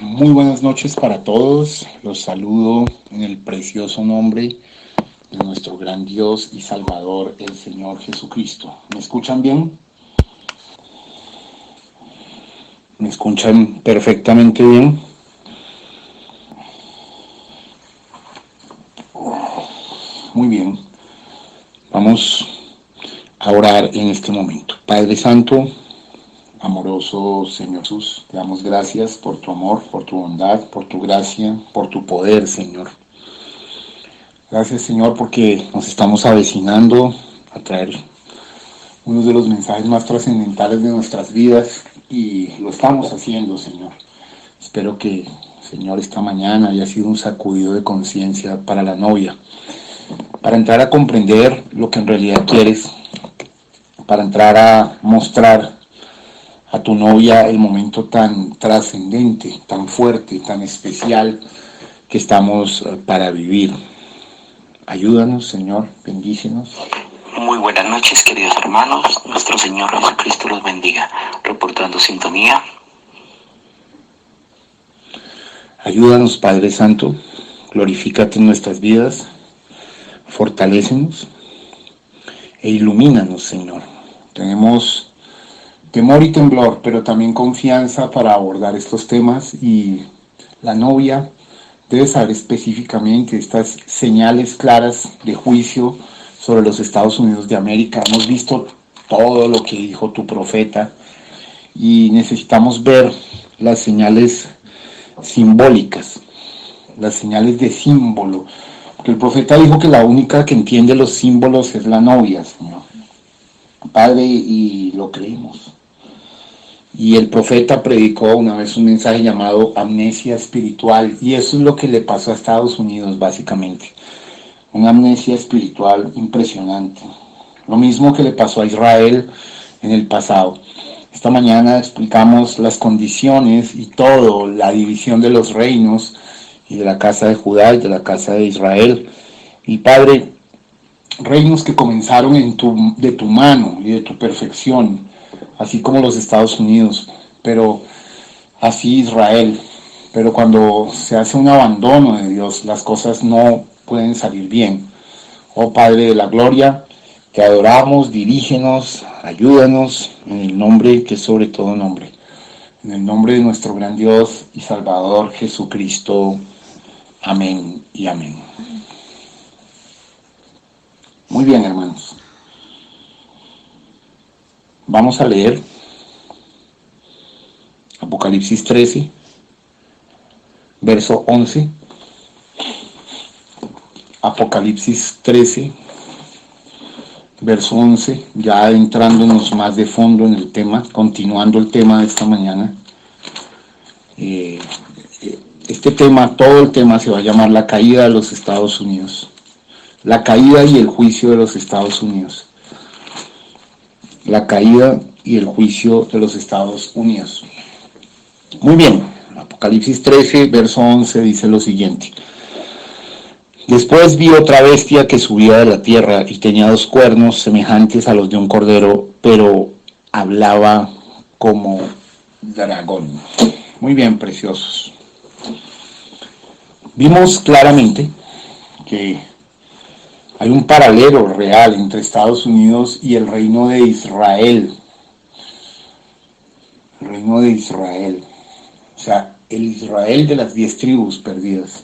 Muy buenas noches para todos. Los saludo en el precioso nombre de nuestro gran Dios y Salvador, el Señor Jesucristo. ¿Me escuchan bien? ¿Me escuchan perfectamente bien? Muy bien. Vamos a orar en este momento. Padre Santo, amoroso Señor Jesús, te damos gracias por tu amor, por tu bondad, por tu gracia, por tu poder, Señor. Gracias, Señor, porque nos estamos avecinando a traer uno de los mensajes más trascendentales de nuestras vidas y lo estamos haciendo, Señor. Espero que, Señor, esta mañana haya sido un sacudido de conciencia para la novia, para entrar a comprender lo que en realidad quieres, para entrar a mostrar a tu novia el momento tan trascendente, tan fuerte, tan especial que estamos para vivir. Ayúdanos, Señor, bendícenos. Muy buenas noches, queridos hermanos. Nuestro Señor Jesucristo los bendiga. Reportando sintonía. Ayúdanos, Padre Santo. Glorifícate en nuestras vidas. Fortalécenos e ilumínanos, Señor. Tenemos temor y temblor, pero también confianza para abordar estos temas, y la novia debe saber específicamente estas señales claras de juicio sobre los Estados Unidos de América. Hemos visto todo lo que dijo tu profeta y necesitamos ver las señales simbólicas, las señales de símbolo, porque el profeta dijo que la única que entiende los símbolos es la novia, Señor. Padre, y lo creemos. Y el profeta predicó una vez un mensaje llamado amnesia espiritual, y eso es lo que le pasó a Estados Unidos básicamente. Una amnesia espiritual impresionante. Lo mismo que le pasó a Israel en el pasado. Esta mañana explicamos las condiciones y todo, la división de los reinos y de la casa de Judá y de la casa de Israel. Y Padre, reinos que comenzaron de tu mano y de tu perfección, así como los Estados Unidos, pero así Israel. Pero cuando se hace un abandono de Dios, las cosas no pueden salir bien. Oh Padre de la gloria, te adoramos, dirígenos, ayúdanos, en el nombre que es sobre todo nombre. En el nombre de nuestro gran Dios y Salvador Jesucristo. Amén y amén. Muy bien, hermanos. Vamos a leer Apocalipsis 13, verso 11. Apocalipsis 13, verso 11, ya adentrándonos más de fondo en el tema, continuando el tema de esta mañana. Este tema, todo el tema se va a llamar la caída de los Estados Unidos. La caída y el juicio de los Estados Unidos. La caída y el juicio de los Estados Unidos. Muy bien, Apocalipsis 13, verso 11 dice lo siguiente. Después vi otra bestia que subía de la tierra y tenía 2 cuernos semejantes a los de un cordero, pero hablaba como dragón. Muy bien, preciosos. Vimos claramente que hay un paralelo real entre Estados Unidos y el reino de Israel. El reino de Israel. O sea, el Israel de las 10 tribus perdidas.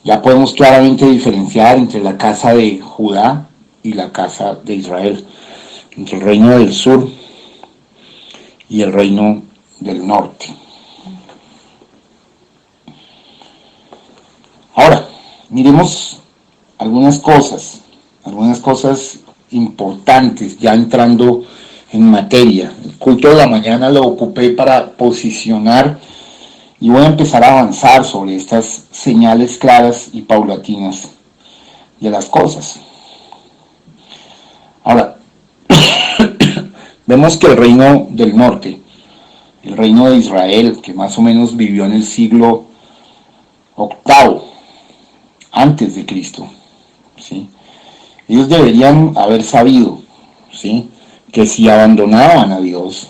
Ya podemos claramente diferenciar entre la casa de Judá y la casa de Israel, entre el reino del sur y el reino del norte. Ahora, miremos algunas cosas importantes, ya entrando en materia. El culto de la mañana lo ocupé para posicionar y voy a empezar a avanzar sobre estas señales claras y paulatinas de las cosas. Ahora, vemos que el reino del norte, el reino de Israel, que más o menos vivió en el siglo VIII, antes de Cristo, ¿sí? Ellos deberían haber sabido, ¿sí?, que si abandonaban a Dios,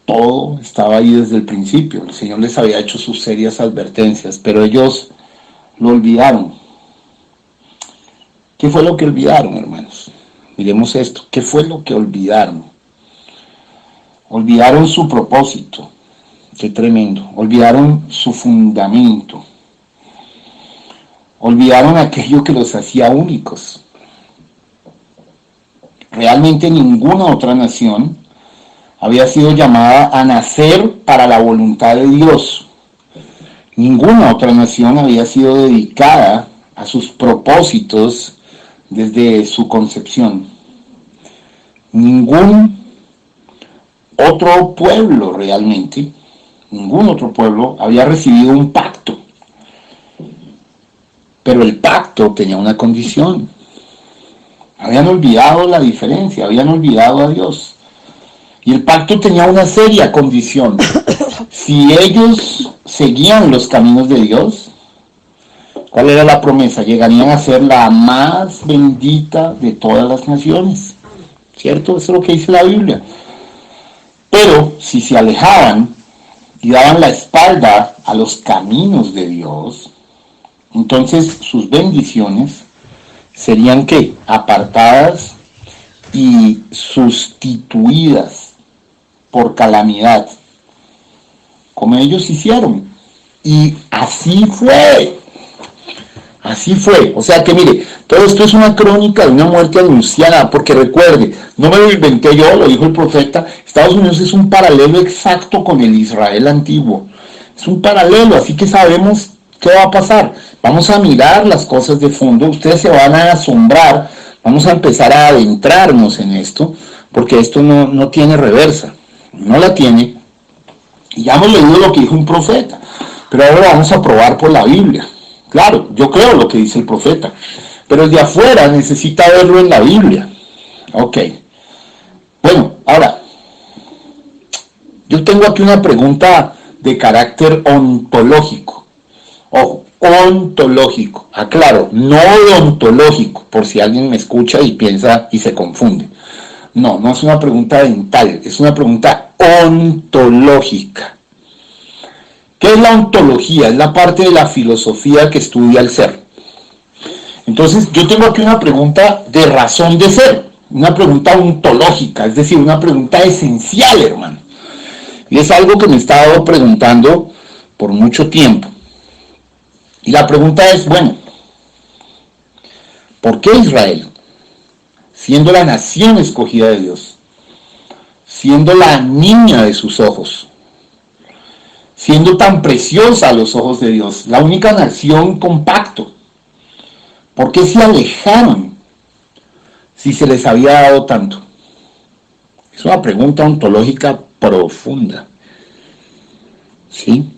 todo estaba ahí desde el principio. El Señor les había hecho sus serias advertencias, pero ellos lo olvidaron. ¿Qué fue lo que olvidaron, hermanos? Miremos esto. ¿Qué fue lo que olvidaron? Olvidaron su propósito. Qué tremendo. Olvidaron su fundamento. Olvidaron aquello que los hacía únicos. Realmente ninguna otra nación había sido llamada a nacer para la voluntad de Dios. Ninguna otra nación había sido dedicada a sus propósitos desde su concepción. Ningún otro pueblo realmente, ningún otro pueblo había recibido un pacto. Pero el pacto tenía una condición. Habían olvidado la diferencia, habían olvidado a Dios. Y el pacto tenía una seria condición. Si ellos seguían los caminos de Dios, ¿cuál era la promesa? Llegarían a ser la más bendita de todas las naciones. ¿Cierto? Eso es lo que dice la Biblia. Pero si se alejaban y daban la espalda a los caminos de Dios, entonces sus bendiciones serían ¿qué? Apartadas y sustituidas por calamidad, como ellos hicieron. Y así fue. Así fue. O sea que mire, todo esto es una crónica de una muerte anunciada, porque recuerde, no me lo inventé yo, lo dijo el profeta. Estados Unidos es un paralelo exacto con el Israel antiguo. Es un paralelo, así que sabemos qué va a pasar. Vamos a mirar las cosas de fondo, ustedes se van a asombrar, vamos a empezar a adentrarnos en esto, porque esto no tiene reversa, no la tiene. Y ya hemos leído lo que dijo un profeta, pero ahora lo vamos a probar por la Biblia. Claro, yo creo lo que dice el profeta, pero el de afuera necesita verlo en la Biblia. Ok. Bueno, ahora, yo tengo aquí una pregunta de carácter ontológico. Ojo, ontológico. Aclaro, no odontológico, por si alguien me escucha y piensa y se confunde. No, no es una pregunta dental, es una pregunta ontológica. ¿Qué es la ontología? Es la parte de la filosofía que estudia el ser. Entonces, yo tengo aquí una pregunta de razón de ser, una pregunta ontológica, es decir, una pregunta esencial, hermano. Y es algo que me he estado preguntando por mucho tiempo. Y la pregunta es, bueno, ¿por qué Israel, siendo la nación escogida de Dios, siendo la niña de sus ojos, siendo tan preciosa a los ojos de Dios, la única nación con pacto, ¿por qué se alejaron si se les había dado tanto? Es una pregunta ontológica profunda. ¿Sí?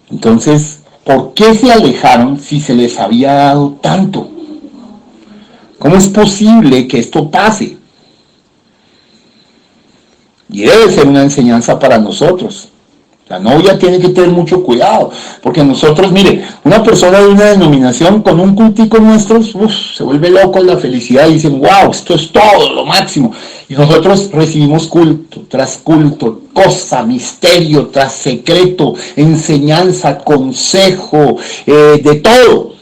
Entonces, ¿por qué se alejaron si se les había dado tanto? ¿Cómo es posible que esto pase? Y debe ser una enseñanza para nosotros. La novia tiene que tener mucho cuidado, porque nosotros, mire, una persona de una denominación con un cultico nuestro, se vuelve loco en la felicidad y dicen, wow, esto es todo, lo máximo. Y nosotros recibimos culto tras culto, cosa, misterio tras secreto, enseñanza, consejo, de todo.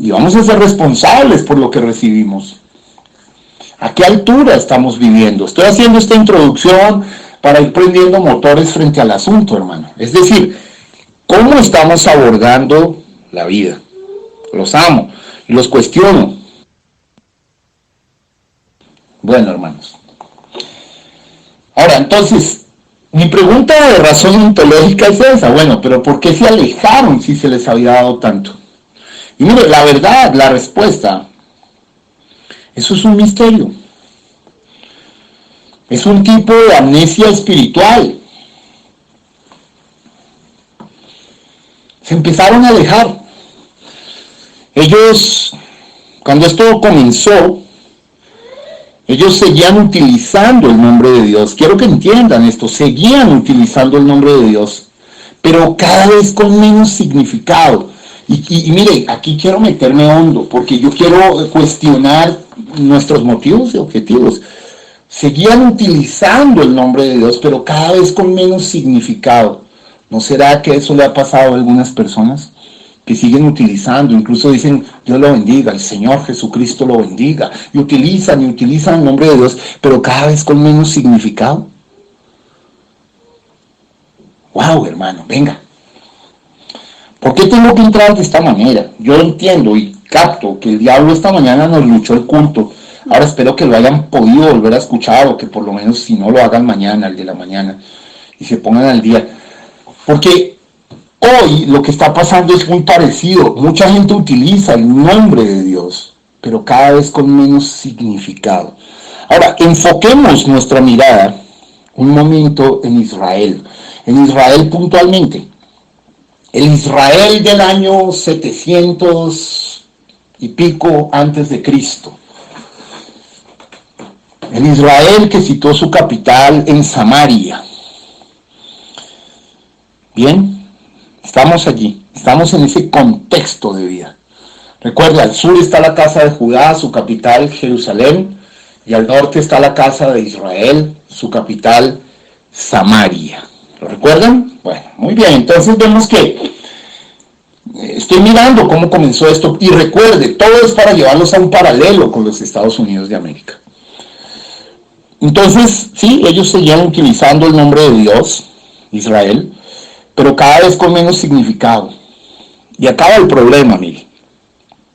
Y vamos a ser responsables por lo que recibimos. ¿A qué altura estamos viviendo? Estoy haciendo esta introducción para ir prendiendo motores frente al asunto, hermano. Es decir, ¿cómo estamos abordando la vida? Los amo y los cuestiono. Bueno, hermanos. Ahora, entonces, mi pregunta de razón ontológica es esa. Bueno, pero ¿por qué se alejaron si se les había dado tanto? Y mire, la verdad, la respuesta, eso es un misterio. Es un tipo de amnesia espiritual. Se empezaron a alejar. Ellos, cuando esto comenzó, ellos seguían utilizando el nombre de Dios. Quiero que entiendan esto, seguían utilizando el nombre de Dios, pero cada vez con menos significado. Y mire, aquí quiero meterme hondo, porque yo quiero cuestionar nuestros motivos y objetivos. seguían utilizando el nombre de Dios, pero cada vez con menos significado. ¿No será que eso le ha pasado a algunas personas? Que siguen utilizando, incluso dicen, Dios lo bendiga, el Señor Jesucristo lo bendiga, y utilizan el nombre de Dios, pero cada vez con menos significado. Wow, hermano, venga. ¿Por qué tengo que entrar de esta manera? Yo entiendo y capto que el diablo esta mañana nos luchó el culto. Ahora espero que lo hayan podido volver a escuchar, o que por lo menos si no lo hagan mañana, el de la mañana, y se pongan al día. Porque hoy lo que está pasando es muy parecido. Mucha gente utiliza el nombre de Dios, pero cada vez con menos significado. Ahora, enfoquemos nuestra mirada un momento en Israel. En Israel puntualmente. El Israel del año 700 y pico antes de Cristo. El Israel que situó su capital en Samaria. Bien, estamos allí, estamos en ese contexto de vida. Recuerda, al sur está la casa de Judá, su capital, Jerusalén, y al norte está la casa de Israel, su capital, Samaria. ¿Lo recuerdan? Bueno, muy bien, entonces vemos que estoy mirando cómo comenzó esto, y recuerde, todo es para llevarlos a un paralelo con los Estados Unidos de América. Entonces, sí, ellos seguían utilizando el nombre de Dios, Israel, pero cada vez con menos significado. Y acaba el problema, mire.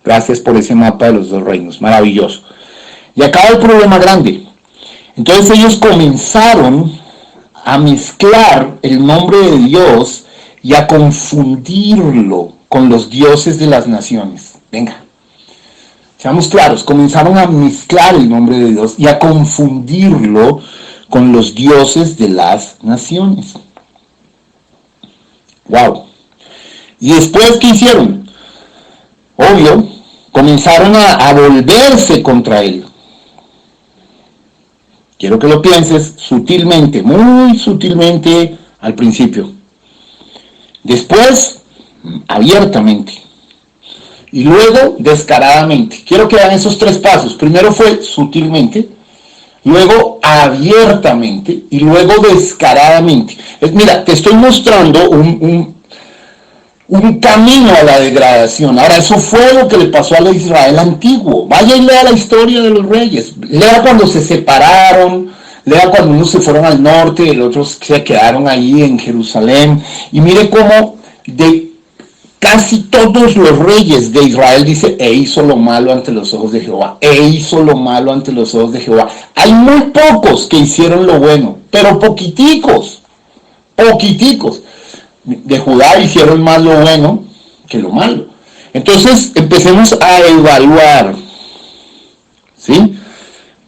Gracias por ese mapa de los dos reinos, maravilloso. Y acaba el problema grande. Entonces ellos comenzaron a mezclar el nombre de Dios y a confundirlo con los dioses de las naciones. Venga, seamos claros, comenzaron a mezclar el nombre de Dios y a confundirlo con los dioses de las naciones. Wow. Y después, ¿qué hicieron? Obvio, comenzaron a volverse contra él. Quiero que lo pienses sutilmente, muy sutilmente al principio. Después, abiertamente. Y luego, descaradamente. Quiero que vean esos tres pasos. Primero fue sutilmente, luego abiertamente y luego descaradamente. Mira, te estoy mostrando un camino a la degradación. Ahora, eso fue lo que le pasó al Israel antiguo. Vaya y lea la historia de los reyes. Lea cuando se separaron, lea cuando unos se fueron al norte y los otros se quedaron ahí en Jerusalén. Y mire cómo de casi todos los reyes de Israel dice, e hizo lo malo ante los ojos de Jehová, e hizo lo malo ante los ojos de Jehová. Hay muy pocos que hicieron lo bueno, pero poquiticos. De Judá hicieron más lo bueno que lo malo. Entonces empecemos a evaluar, ¿sí?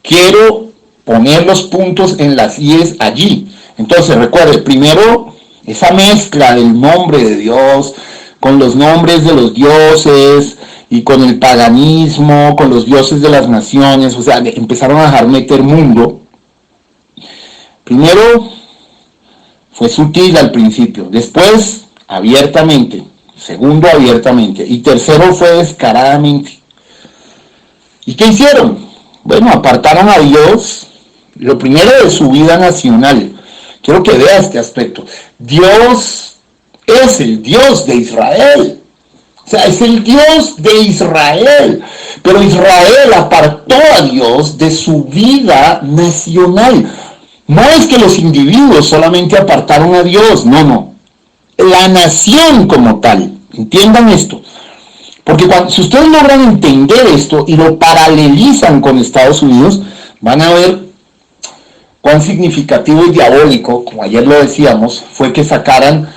Quiero poner los puntos en las IES allí. Entonces recuerde, primero esa mezcla del nombre de Dios con los nombres de los dioses y con el paganismo, con los dioses de las naciones, o sea, empezaron a dejar meter mundo. Primero fue sutil al principio, después abiertamente, segundo abiertamente, y tercero fue descaradamente. ¿Y qué hicieron? Bueno, apartaron a Dios, lo primero de su vida nacional. Quiero que vea este aspecto. Dios es el Dios de Israel. O sea, es el Dios de Israel. Pero Israel apartó a Dios de su vida nacional. No es que los individuos solamente apartaron a Dios, no. La nación como tal. Entiendan esto. Porque si ustedes logran entender esto y lo paralelizan con Estados Unidos, van a ver cuán significativo y diabólico, como ayer lo decíamos, fue que sacaran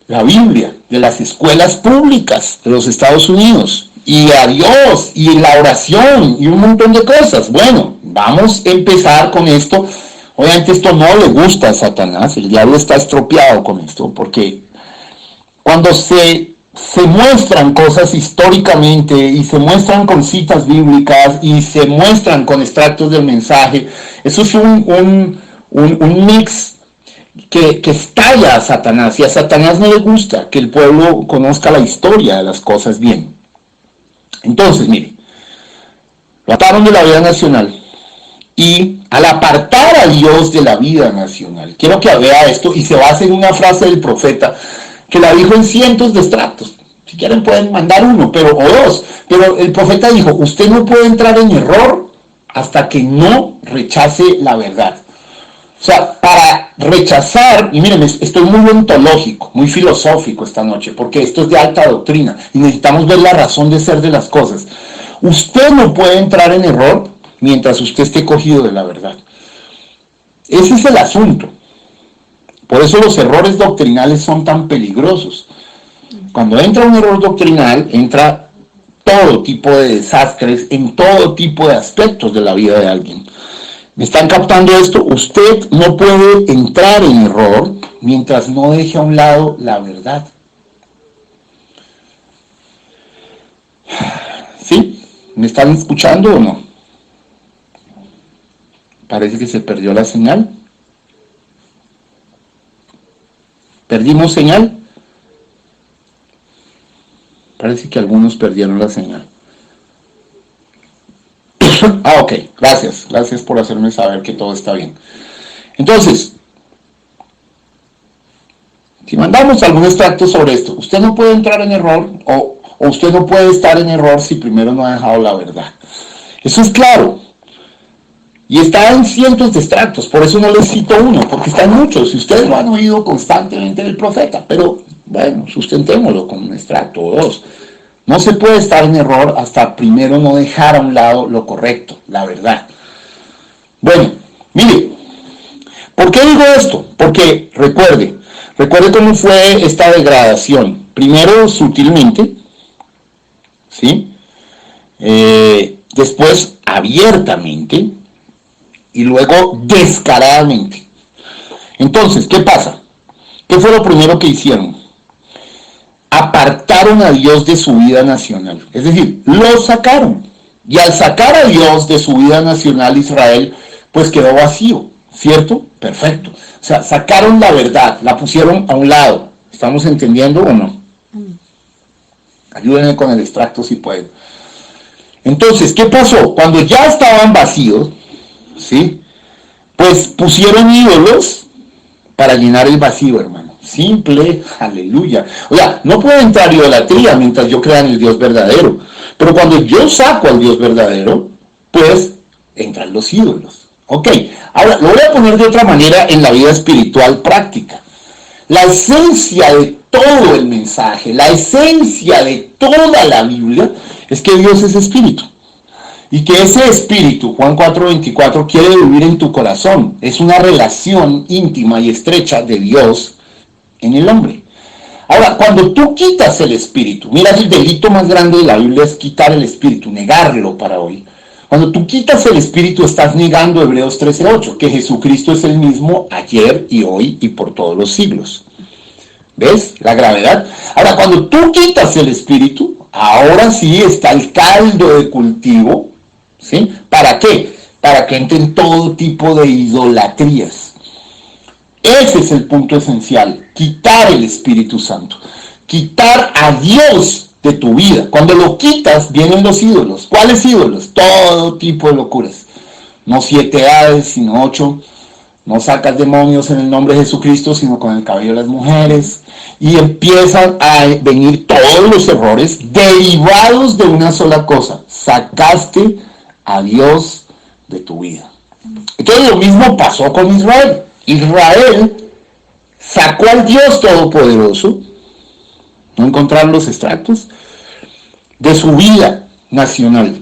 la Biblia de las escuelas públicas de los Estados Unidos, y a Dios, y la oración, y un montón de cosas. Bueno, vamos a empezar con esto. Obviamente esto no le gusta a Satanás, el diablo está estropeado con esto, porque cuando se muestran cosas históricamente, y se muestran con citas bíblicas, y se muestran con extractos del mensaje, eso es un mix que estalla a Satanás, y a Satanás no le gusta que el pueblo conozca la historia de las cosas bien. Entonces, mire, lo ataron de la vida nacional y al apartar a Dios de la vida nacional. Quiero que vea esto y se basa en una frase del profeta que la dijo en cientos de extractos. Si quieren pueden mandar uno, o dos. Pero el profeta dijo, usted no puede entrar en error hasta que no rechace la verdad. O sea, para rechazar, y miren, estoy muy ontológico, muy filosófico esta noche, porque esto es de alta doctrina y necesitamos ver la razón de ser de las cosas. Usted no puede entrar en error mientras usted esté cogido de la verdad. Ese es el asunto. Por eso los errores doctrinales son tan peligrosos. Cuando entra un error doctrinal, entra todo tipo de desastres en todo tipo de aspectos de la vida de alguien. ¿Me están captando esto? Usted no puede entrar en error mientras no deje a un lado la verdad. ¿Sí? ¿Me están escuchando o no? Parece que se perdió la señal. ¿Perdimos señal? Parece que algunos perdieron la señal. Ok, gracias por hacerme saber que todo está bien. Entonces, si mandamos algún extracto sobre esto, usted no puede entrar en error o usted no puede estar en error si primero no ha dejado la verdad. Eso es claro. Y está en cientos de extractos, por eso no les cito uno, porque están muchos, y ustedes lo han oído constantemente del profeta, pero bueno, sustentémoslo con un extracto o dos. No se puede estar en error hasta primero no dejar a un lado lo correcto, la verdad. Bueno, mire, ¿por qué digo esto? Porque recuerde cómo fue esta degradación. Primero sutilmente, ¿sí? Después abiertamente y luego descaradamente. Entonces, ¿qué pasa? ¿Qué fue lo primero que hicieron? Apartaron a Dios de su vida nacional. Es decir, lo sacaron. Y al sacar a Dios de su vida nacional, Israel, pues quedó vacío, ¿cierto? Perfecto. O sea, sacaron la verdad, la pusieron a un lado. ¿Estamos entendiendo o no? Ayúdenme con el extracto si pueden. Entonces, ¿qué pasó? Cuando ya estaban vacíos, ¿sí? Pues pusieron ídolos para llenar el vacío, hermano. Simple, aleluya. O sea, no puede entrar idolatría mientras yo crea en el Dios verdadero. Pero cuando yo saco al Dios verdadero, pues entran los ídolos. Ok, ahora lo voy a poner de otra manera en la vida espiritual práctica. La esencia de todo el mensaje, la esencia de toda la Biblia, es que Dios es espíritu. Y que ese espíritu, Juan 4:24, quiere vivir en tu corazón. Es una relación íntima y estrecha de Dios en el hombre. Ahora, cuando tú quitas el espíritu, mira, el delito más grande de la Biblia es quitar el espíritu, negarlo para hoy. Cuando tú quitas el espíritu, estás negando Hebreos 13:8, que Jesucristo es el mismo ayer y hoy y por todos los siglos. ¿Ves la gravedad? Ahora, cuando tú quitas el espíritu, ahora sí está el caldo de cultivo. ¿Sí? ¿Para qué? Para que entren todo tipo de idolatrías. Ese es el punto esencial, quitar el Espíritu Santo, quitar a Dios de tu vida. Cuando lo quitas, vienen los ídolos. ¿Cuáles ídolos? Todo tipo de locuras. No 7 Hades, sino 8. No sacas demonios en el nombre de Jesucristo, sino con el cabello de las mujeres. Y empiezan a venir todos los errores derivados de una sola cosa. Sacaste a Dios de tu vida. Entonces lo mismo pasó con Israel. Israel sacó al Dios Todopoderoso, ¿no encontraron los extractos? De su vida nacional.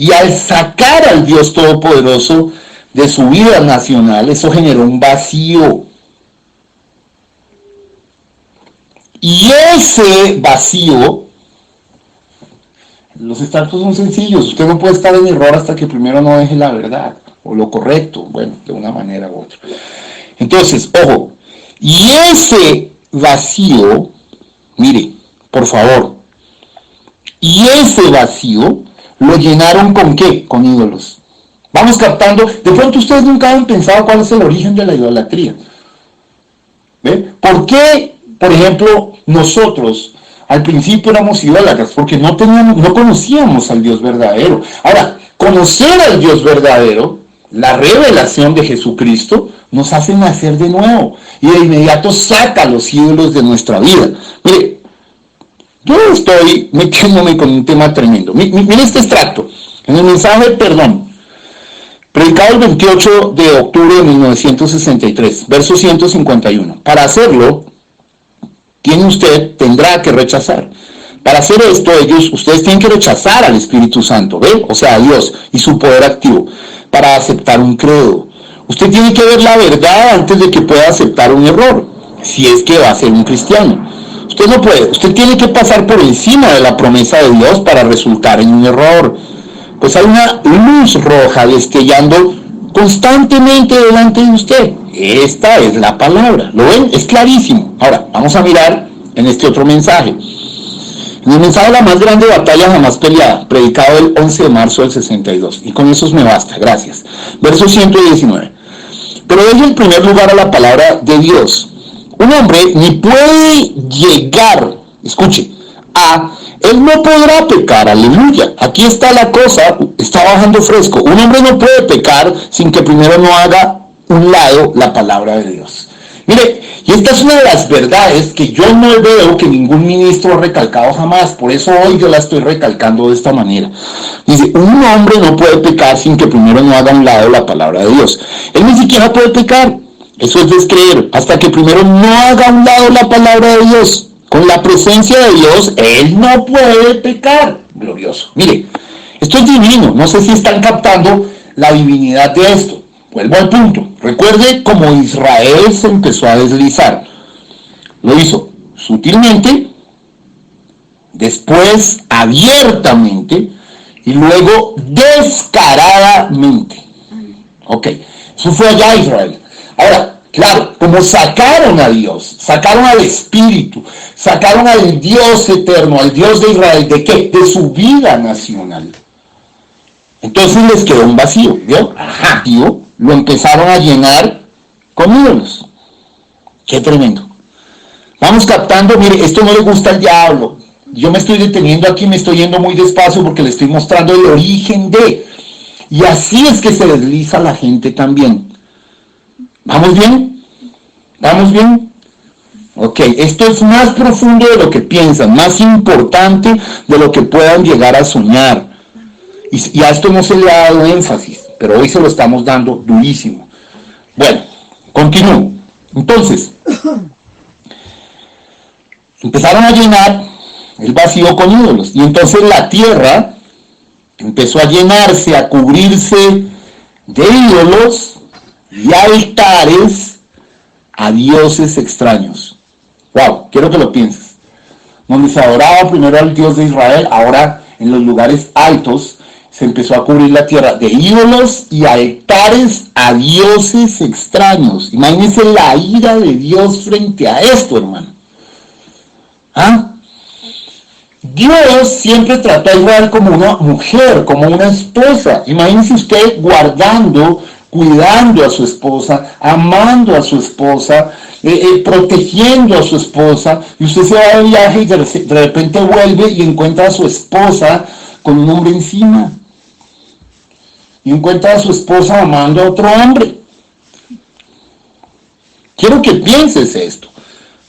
Y al sacar al Dios Todopoderoso de su vida nacional, eso generó un vacío. Y ese vacío, los extractos son sencillos. Usted no puede estar en error hasta que primero no deje la verdad. o lo correcto, bueno, de una manera u otra. Entonces, ojo, y ese vacío, mire, por favor, y ese vacío lo llenaron ¿con qué? Con ídolos. Vamos captando, de pronto ustedes nunca han pensado cuál es el origen de la idolatría. ¿Ve? ¿Por qué, por ejemplo, nosotros al principio éramos idólatras? Porque no conocíamos al Dios verdadero. Ahora, conocer al Dios verdadero, la revelación de Jesucristo, nos hace nacer de nuevo y de inmediato saca los ídolos de nuestra vida. Mire, yo estoy metiéndome con un tema tremendo. Mire este extracto. En el mensaje Perdón, predicado el 28 de octubre de 1963, verso 151. Para hacerlo, tendrá que rechazar. Para hacer esto, ustedes tienen que rechazar al Espíritu Santo, ¿ve? O sea, a Dios y su poder activo, para aceptar un credo. Usted tiene que ver la verdad antes de que pueda aceptar un error, si es que va a ser un cristiano. Usted no puede, usted tiene que pasar por encima de la promesa de Dios para resultar en un error. Pues hay una luz roja destellando constantemente delante de usted. Esta es la palabra. ¿Lo ven? Es clarísimo. Ahora, vamos a mirar en este otro mensaje. En el mensaje La más grande batalla jamás peleada, predicado el 11 de marzo del 62. Y con eso me basta, gracias. Verso 119. Pero deje en primer lugar a la palabra de Dios. Un hombre ni puede llegar, escuche, él no podrá pecar, aleluya. Aquí está la cosa, está bajando fresco. Un hombre no puede pecar sin que primero no haga un lado la palabra de Dios. Mire, y esta es una de las verdades que yo no veo que ningún ministro ha recalcado jamás. Por eso hoy yo la estoy recalcando de esta manera. Dice, un hombre no puede pecar sin que primero no haga un lado la palabra de Dios. Él ni siquiera puede pecar. Eso es descreer. Hasta que primero no haga un lado la palabra de Dios. Con la presencia de Dios, él no puede pecar. Glorioso. Mire, esto es divino. No sé si están captando la divinidad de esto. Vuelvo al punto. Recuerde cómo Israel se empezó a deslizar. Lo hizo sutilmente, después abiertamente y luego descaradamente. Ok, eso fue allá Israel. Ahora, claro, como sacaron a Dios, sacaron al Espíritu, sacaron al Dios eterno, al Dios de Israel, ¿de qué? De su vida nacional. Entonces les quedó un vacío, ¿vio? Ajá, tío, lo empezaron a llenar con ídolos. Qué tremendo. Vamos captando, mire, esto no le gusta al diablo. Yo me estoy deteniendo aquí, me estoy yendo muy despacio porque le estoy mostrando el origen de. Y así es que se desliza la gente también. ¿Vamos bien? ¿Vamos bien? Ok, esto es más profundo de lo que piensan, más importante de lo que puedan llegar a soñar. Y a esto no se le ha dado énfasis, pero hoy se lo estamos dando durísimo. Bueno, continúo. Entonces, empezaron a llenar el vacío con ídolos. Y entonces la tierra empezó a llenarse, a cubrirse de ídolos y altares a dioses extraños. Wow, quiero que lo pienses. Donde se adoraba primero al Dios de Israel, ahora en los lugares altos se empezó a cubrir la tierra de ídolos y altares a dioses extraños. Imagínense la ira de Dios frente a esto, hermano. ¿Ah? Dios siempre trató a Israel como una mujer, como una esposa. Imagínense usted guardando, cuidando a su esposa, amando a su esposa, protegiendo a su esposa, y usted se va de viaje y de repente vuelve y encuentra a su esposa con un hombre encima. Y encuentra a su esposa amando a otro hombre. Quiero que pienses esto.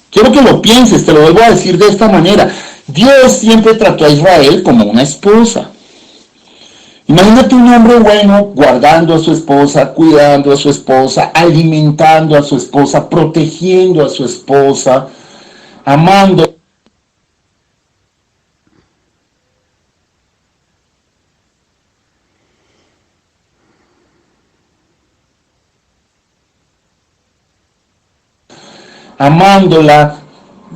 Quiero que lo pienses, te lo vuelvo a decir de esta manera. Dios siempre trató a Israel como una esposa. Imagínate un hombre bueno guardando a su esposa, cuidando a su esposa, alimentando a su esposa, protegiendo a su esposa, amando. Amándola,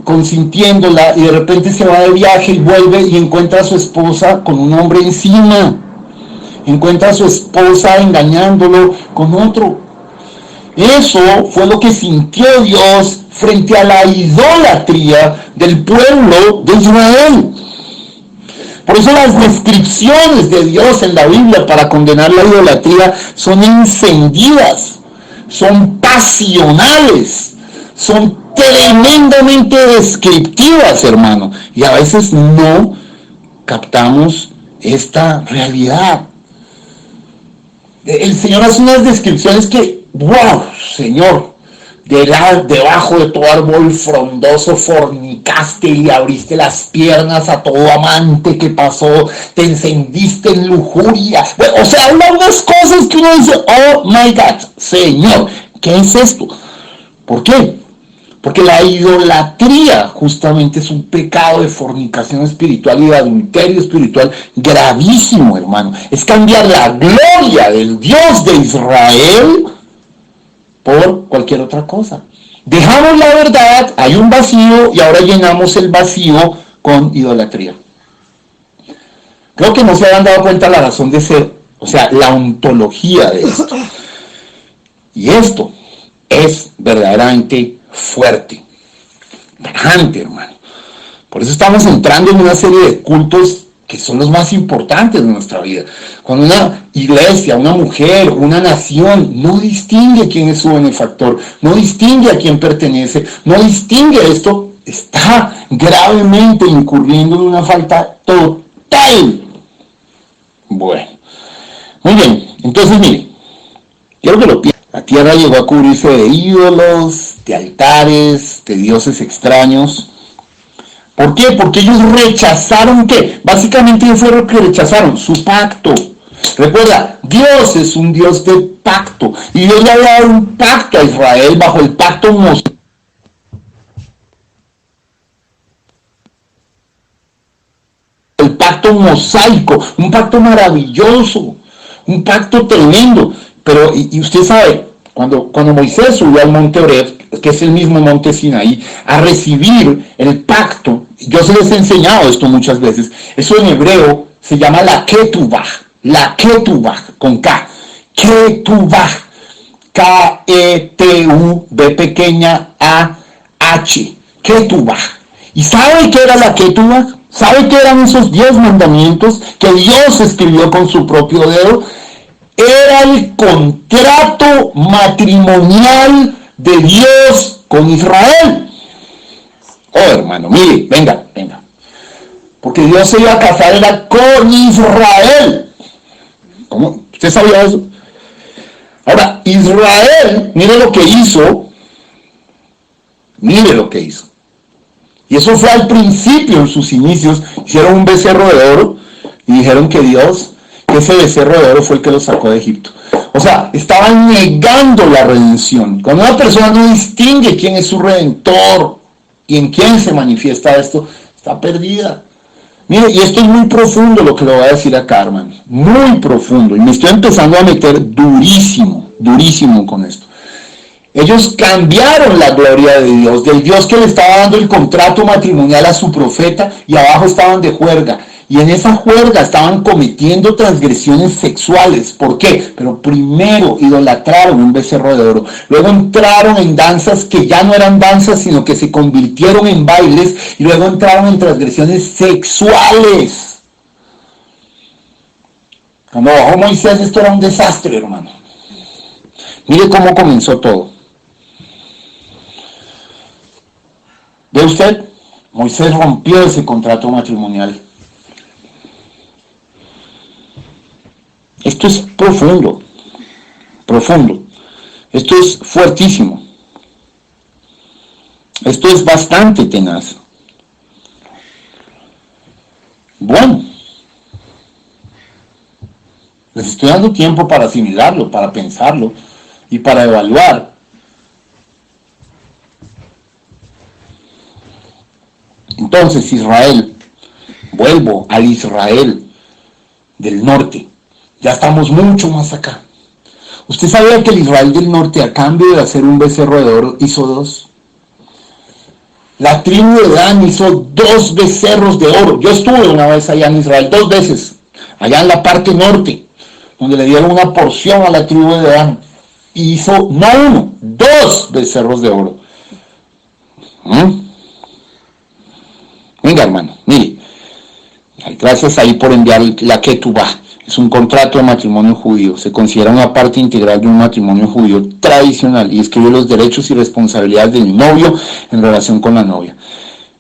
consintiéndola, y de repente se va de viaje y vuelve y encuentra a su esposa con un hombre encima. encuentra a su esposa engañándolo con otro. Eso fue lo que sintió Dios frente a la idolatría del pueblo de Israel. Por eso las descripciones de Dios en la Biblia para condenar la idolatría son encendidas, son pasionales, son tremendamente descriptivas, hermano. Y a veces no captamos esta realidad. El Señor hace unas descripciones que, wow, Señor, debajo de todo árbol frondoso fornicaste y abriste las piernas a todo amante que pasó, te encendiste en lujuria. Bueno, o sea, habla unas cosas que uno dice, oh my God, Señor, ¿qué es esto? ¿Por qué? Porque la idolatría justamente es un pecado de fornicación espiritual y de adulterio espiritual gravísimo, hermano. Es cambiar la gloria del Dios de Israel por cualquier otra cosa. Dejamos la verdad, hay un vacío y ahora llenamos el vacío con idolatría. Creo que no se habían dado cuenta la razón de ser, o sea, la ontología de esto. Y esto es verdaderamente fuerte, tajante, hermano. Por eso estamos entrando en una serie de cultos que son los más importantes de nuestra vida. Cuando una iglesia, una mujer, una nación no distingue quién es su benefactor, no distingue a quién pertenece, no distingue esto, está gravemente incurriendo en una falta total. Bueno, muy bien, entonces mire, quiero que lo piensen. La tierra llegó a cubrirse de ídolos, de altares, de dioses extraños. ¿Por qué? Porque ellos rechazaron ¿qué? Básicamente fue lo que rechazaron, su pacto. Recuerda, Dios es un Dios de pacto. Y Dios le había dado un pacto a Israel bajo el pacto mosaico. El pacto mosaico, un pacto maravilloso, un pacto tremendo. Pero, y usted sabe, cuando Moisés subió al monte Horeb, que es el mismo monte Sinaí, a recibir el pacto, yo se les he enseñado esto muchas veces, eso en hebreo se llama la ketubah, con K, ketubah, K-E-T-U-B pequeña A-H, ketubah. ¿Y sabe qué era la ketubah? ¿Sabe qué eran esos 10 mandamientos que Dios escribió con su propio dedo? Era el contrato matrimonial de Dios con Israel. Oh, hermano, mire, venga. Porque Dios se iba a casar era con Israel. ¿Cómo? ¿Usted sabía eso? Ahora, Israel, mire lo que hizo. Y eso fue al principio, en sus inicios, hicieron un becerro de oro y dijeron que ese becerro de oro fue el que los sacó de Egipto. O sea, estaban negando la redención. Cuando una persona no distingue quién es su redentor y en quién se manifiesta esto, está perdida. Mire, y esto es muy profundo lo que le voy a decir acá, hermano. Muy profundo. Y me estoy empezando a meter durísimo con esto. Ellos cambiaron la gloria de Dios, del Dios que le estaba dando el contrato matrimonial a su profeta, y abajo estaban de juerga. Y en esa juerga estaban cometiendo transgresiones sexuales. ¿Por qué? Pero primero idolatraron un becerro de oro. Luego entraron en danzas que ya no eran danzas, sino que se convirtieron en bailes. Y luego entraron en transgresiones sexuales. Cuando bajó Moisés, esto era un desastre, hermano. Mire cómo comenzó todo. ¿Ve usted? Moisés rompió ese contrato matrimonial. Esto es profundo. Esto es fuertísimo. Esto es bastante tenaz. Bueno, les estoy dando tiempo para asimilarlo, para pensarlo y para evaluar. Entonces, Israel, vuelvo al Israel del norte. Ya estamos mucho más acá. ¿Usted sabía que el Israel del norte, a cambio de hacer un becerro de oro, hizo 2? La tribu de Dan hizo 2 becerros de oro. Yo estuve una vez allá en Israel, 2 veces, allá en la parte norte. donde le dieron una porción a la tribu de Dan. Y hizo no uno, 2 becerros de oro. Venga, hermano, mire. Gracias ahí por enviar la ketubá. Es un contrato de matrimonio judío. Se considera una parte integral de un matrimonio judío tradicional y escribe los derechos y responsabilidades del novio en relación con la novia.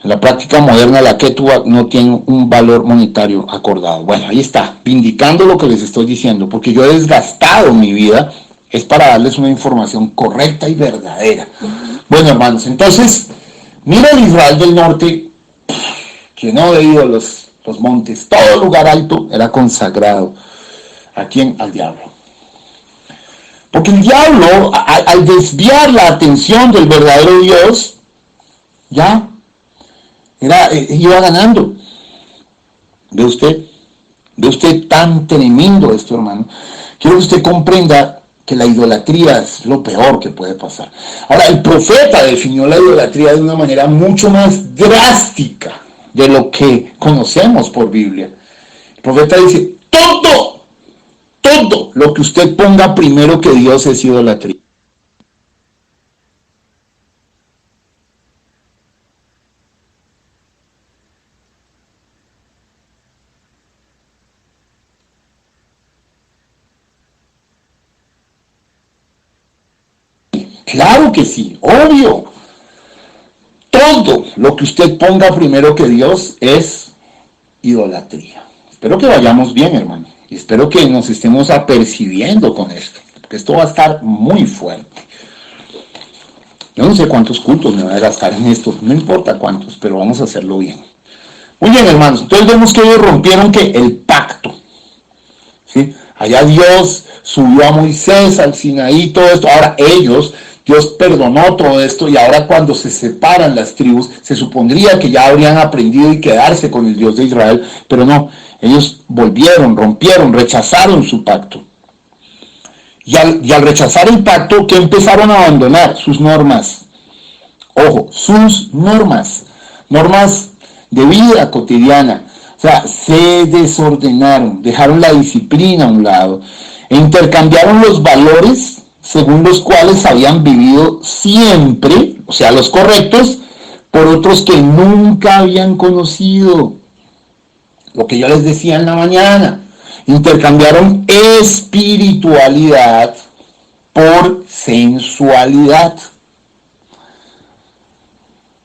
En la práctica moderna, la ketubá no tiene un valor monetario acordado. Bueno, ahí está, vindicando lo que les estoy diciendo, porque yo he desgastado mi vida, es para darles una información correcta y verdadera. Bueno, hermanos, entonces, mira el Israel del norte, llenó de ídolos los montes, todo lugar alto era consagrado. ¿A quién? Al diablo. Porque el diablo, al desviar la atención del verdadero Dios, ya iba ganando. ¿Ve usted tan tremendo esto, hermano? Quiero que usted comprenda que la idolatría es lo peor que puede pasar. Ahora, el profeta definió la idolatría de una manera mucho más drástica de lo que conocemos por Biblia. El profeta dice, todo lo que usted ponga primero que Dios es idolatría. Claro que sí, obvio. Todo lo que usted ponga primero que Dios es idolatría. Espero que vayamos bien, hermano. Y espero que nos estemos apercibiendo con esto. Porque esto va a estar muy fuerte. Yo no sé cuántos cultos me voy a gastar en esto. No importa cuántos, pero vamos a hacerlo bien. Muy bien, hermanos. Entonces vemos que ellos rompieron el pacto. ¿Sí? Allá Dios subió a Moisés al Sinaí, todo esto. Ahora Dios perdonó todo esto y ahora cuando se separan las tribus, se supondría que ya habrían aprendido y quedarse con el Dios de Israel, pero no, ellos volvieron, rompieron, rechazaron su pacto. Y al rechazar el pacto, ¿qué empezaron a abandonar? Sus normas. Ojo, sus normas de vida cotidiana. O sea, se desordenaron, dejaron la disciplina a un lado e intercambiaron los valores según los cuales habían vivido siempre, o sea, los correctos, por otros que nunca habían conocido. Lo que yo les decía en la mañana, intercambiaron espiritualidad por sensualidad.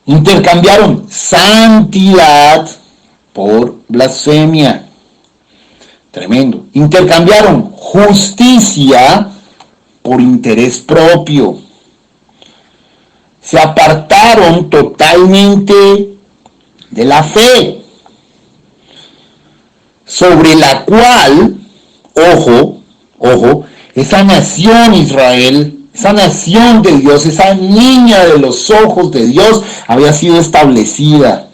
Intercambiaron santidad por blasfemia. Tremendo. Intercambiaron justicia por interés propio. Se apartaron totalmente de la fe, sobre la cual, ojo, esa nación Israel, esa nación de Dios, esa niña de los ojos de Dios, había sido establecida.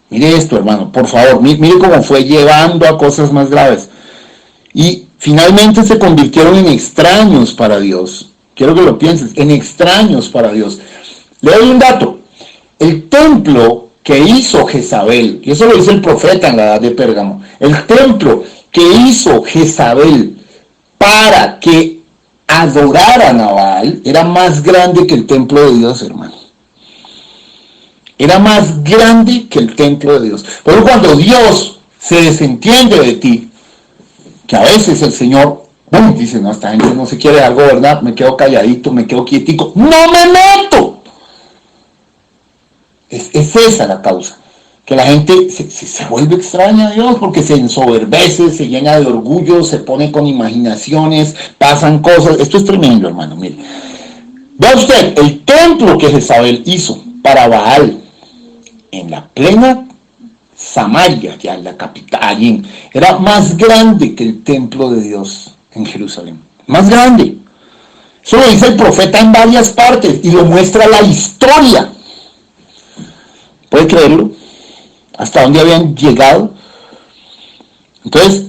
Mire esto, hermano, por favor, mire cómo fue llevando a cosas más graves. Y finalmente se convirtieron en extraños para Dios. Quiero que lo pienses, en extraños para Dios. Le doy un dato. El templo que hizo Jezabel, y eso lo dice el profeta en la edad de Pérgamo, el templo que hizo Jezabel para que adoraran a Baal, era más grande que el templo de Dios, hermano. Era más grande que el templo de Dios. Pero cuando Dios se desentiende de ti, que a veces el Señor dice, no, esta gente no se quiere dar gobernar, me quedo calladito, me quedo quietico, ¡no me meto! Es esa la causa, que la gente se vuelve extraña a Dios porque se ensoberbece, se llena de orgullo, se pone con imaginaciones, pasan cosas. Esto es tremendo, hermano, mire. Vea usted, el templo que Jezabel hizo para Baal, en la plena Samaria, ya en la capital, allí, era más grande que el templo de Dios en Jerusalén. Más grande. Eso lo dice el profeta en varias partes y lo muestra la historia. ¿Puede creerlo? ¿Hasta dónde habían llegado? Entonces,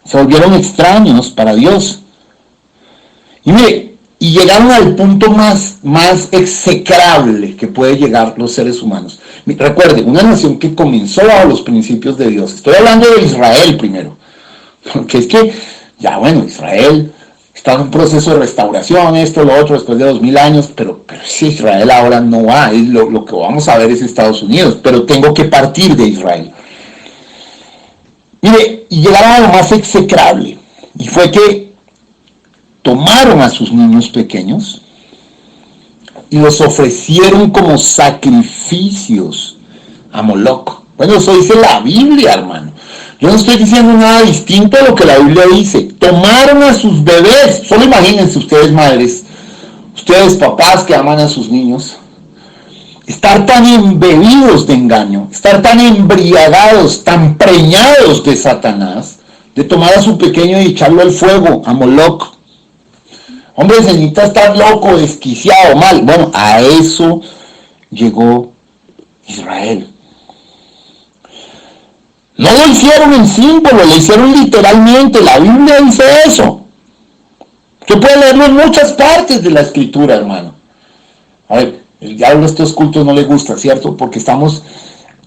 se volvieron extraños para Dios. Y mire, y llegaron al punto más execrable que puede llegar los seres humanos. Recuerde, una nación que comenzó bajo los principios de Dios. Estoy hablando de Israel primero. Porque es que, ya bueno, Israel está en un proceso de restauración, esto, lo otro, después de 2000 años, pero si Israel ahora no va, lo que vamos a ver es Estados Unidos, pero tengo que partir de Israel. Mire, y llegaron a lo más execrable, y fue que tomaron a sus niños pequeños y los ofrecieron como sacrificios a Moloch. Bueno, eso dice la Biblia, hermano. Yo no estoy diciendo nada distinto a lo que la Biblia dice. Tomaron a sus bebés. Solo imagínense ustedes, madres, ustedes, papás que aman a sus niños, estar tan embebidos de engaño, estar tan embriagados, tan preñados de Satanás, de tomar a su pequeño y echarlo al fuego, a Moloch. Hombre, se necesita estar loco, desquiciado, mal. Bueno, a eso llegó Israel. No lo hicieron en símbolo, lo hicieron literalmente. La Biblia dice eso. Usted puede leerlo en muchas partes de la Escritura, hermano. A ver, el diablo a estos cultos no le gusta, ¿cierto? Porque estamos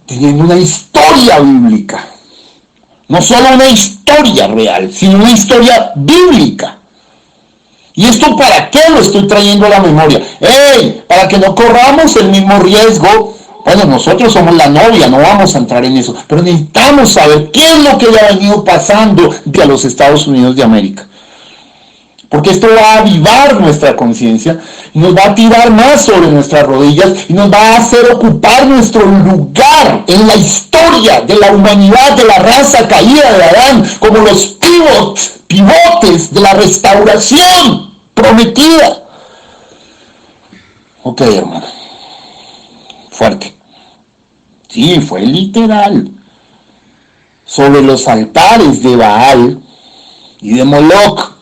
teniendo una historia bíblica. No solo una historia real, sino una historia bíblica. ¿Y esto para qué lo estoy trayendo a la memoria? ¡Ey! Para que no corramos el mismo riesgo. Bueno, nosotros somos la novia, no vamos a entrar en eso, pero necesitamos saber qué es lo que le ha venido pasando a los Estados Unidos de América. Porque esto va a avivar nuestra conciencia, y nos va a tirar más sobre nuestras rodillas, y nos va a hacer ocupar nuestro lugar en la historia de la humanidad, de la raza caída de Adán, como los pivotes de la restauración prometida. Ok, hermano. Fuerte. Sí, fue literal. Sobre los altares de Baal y de Moloch,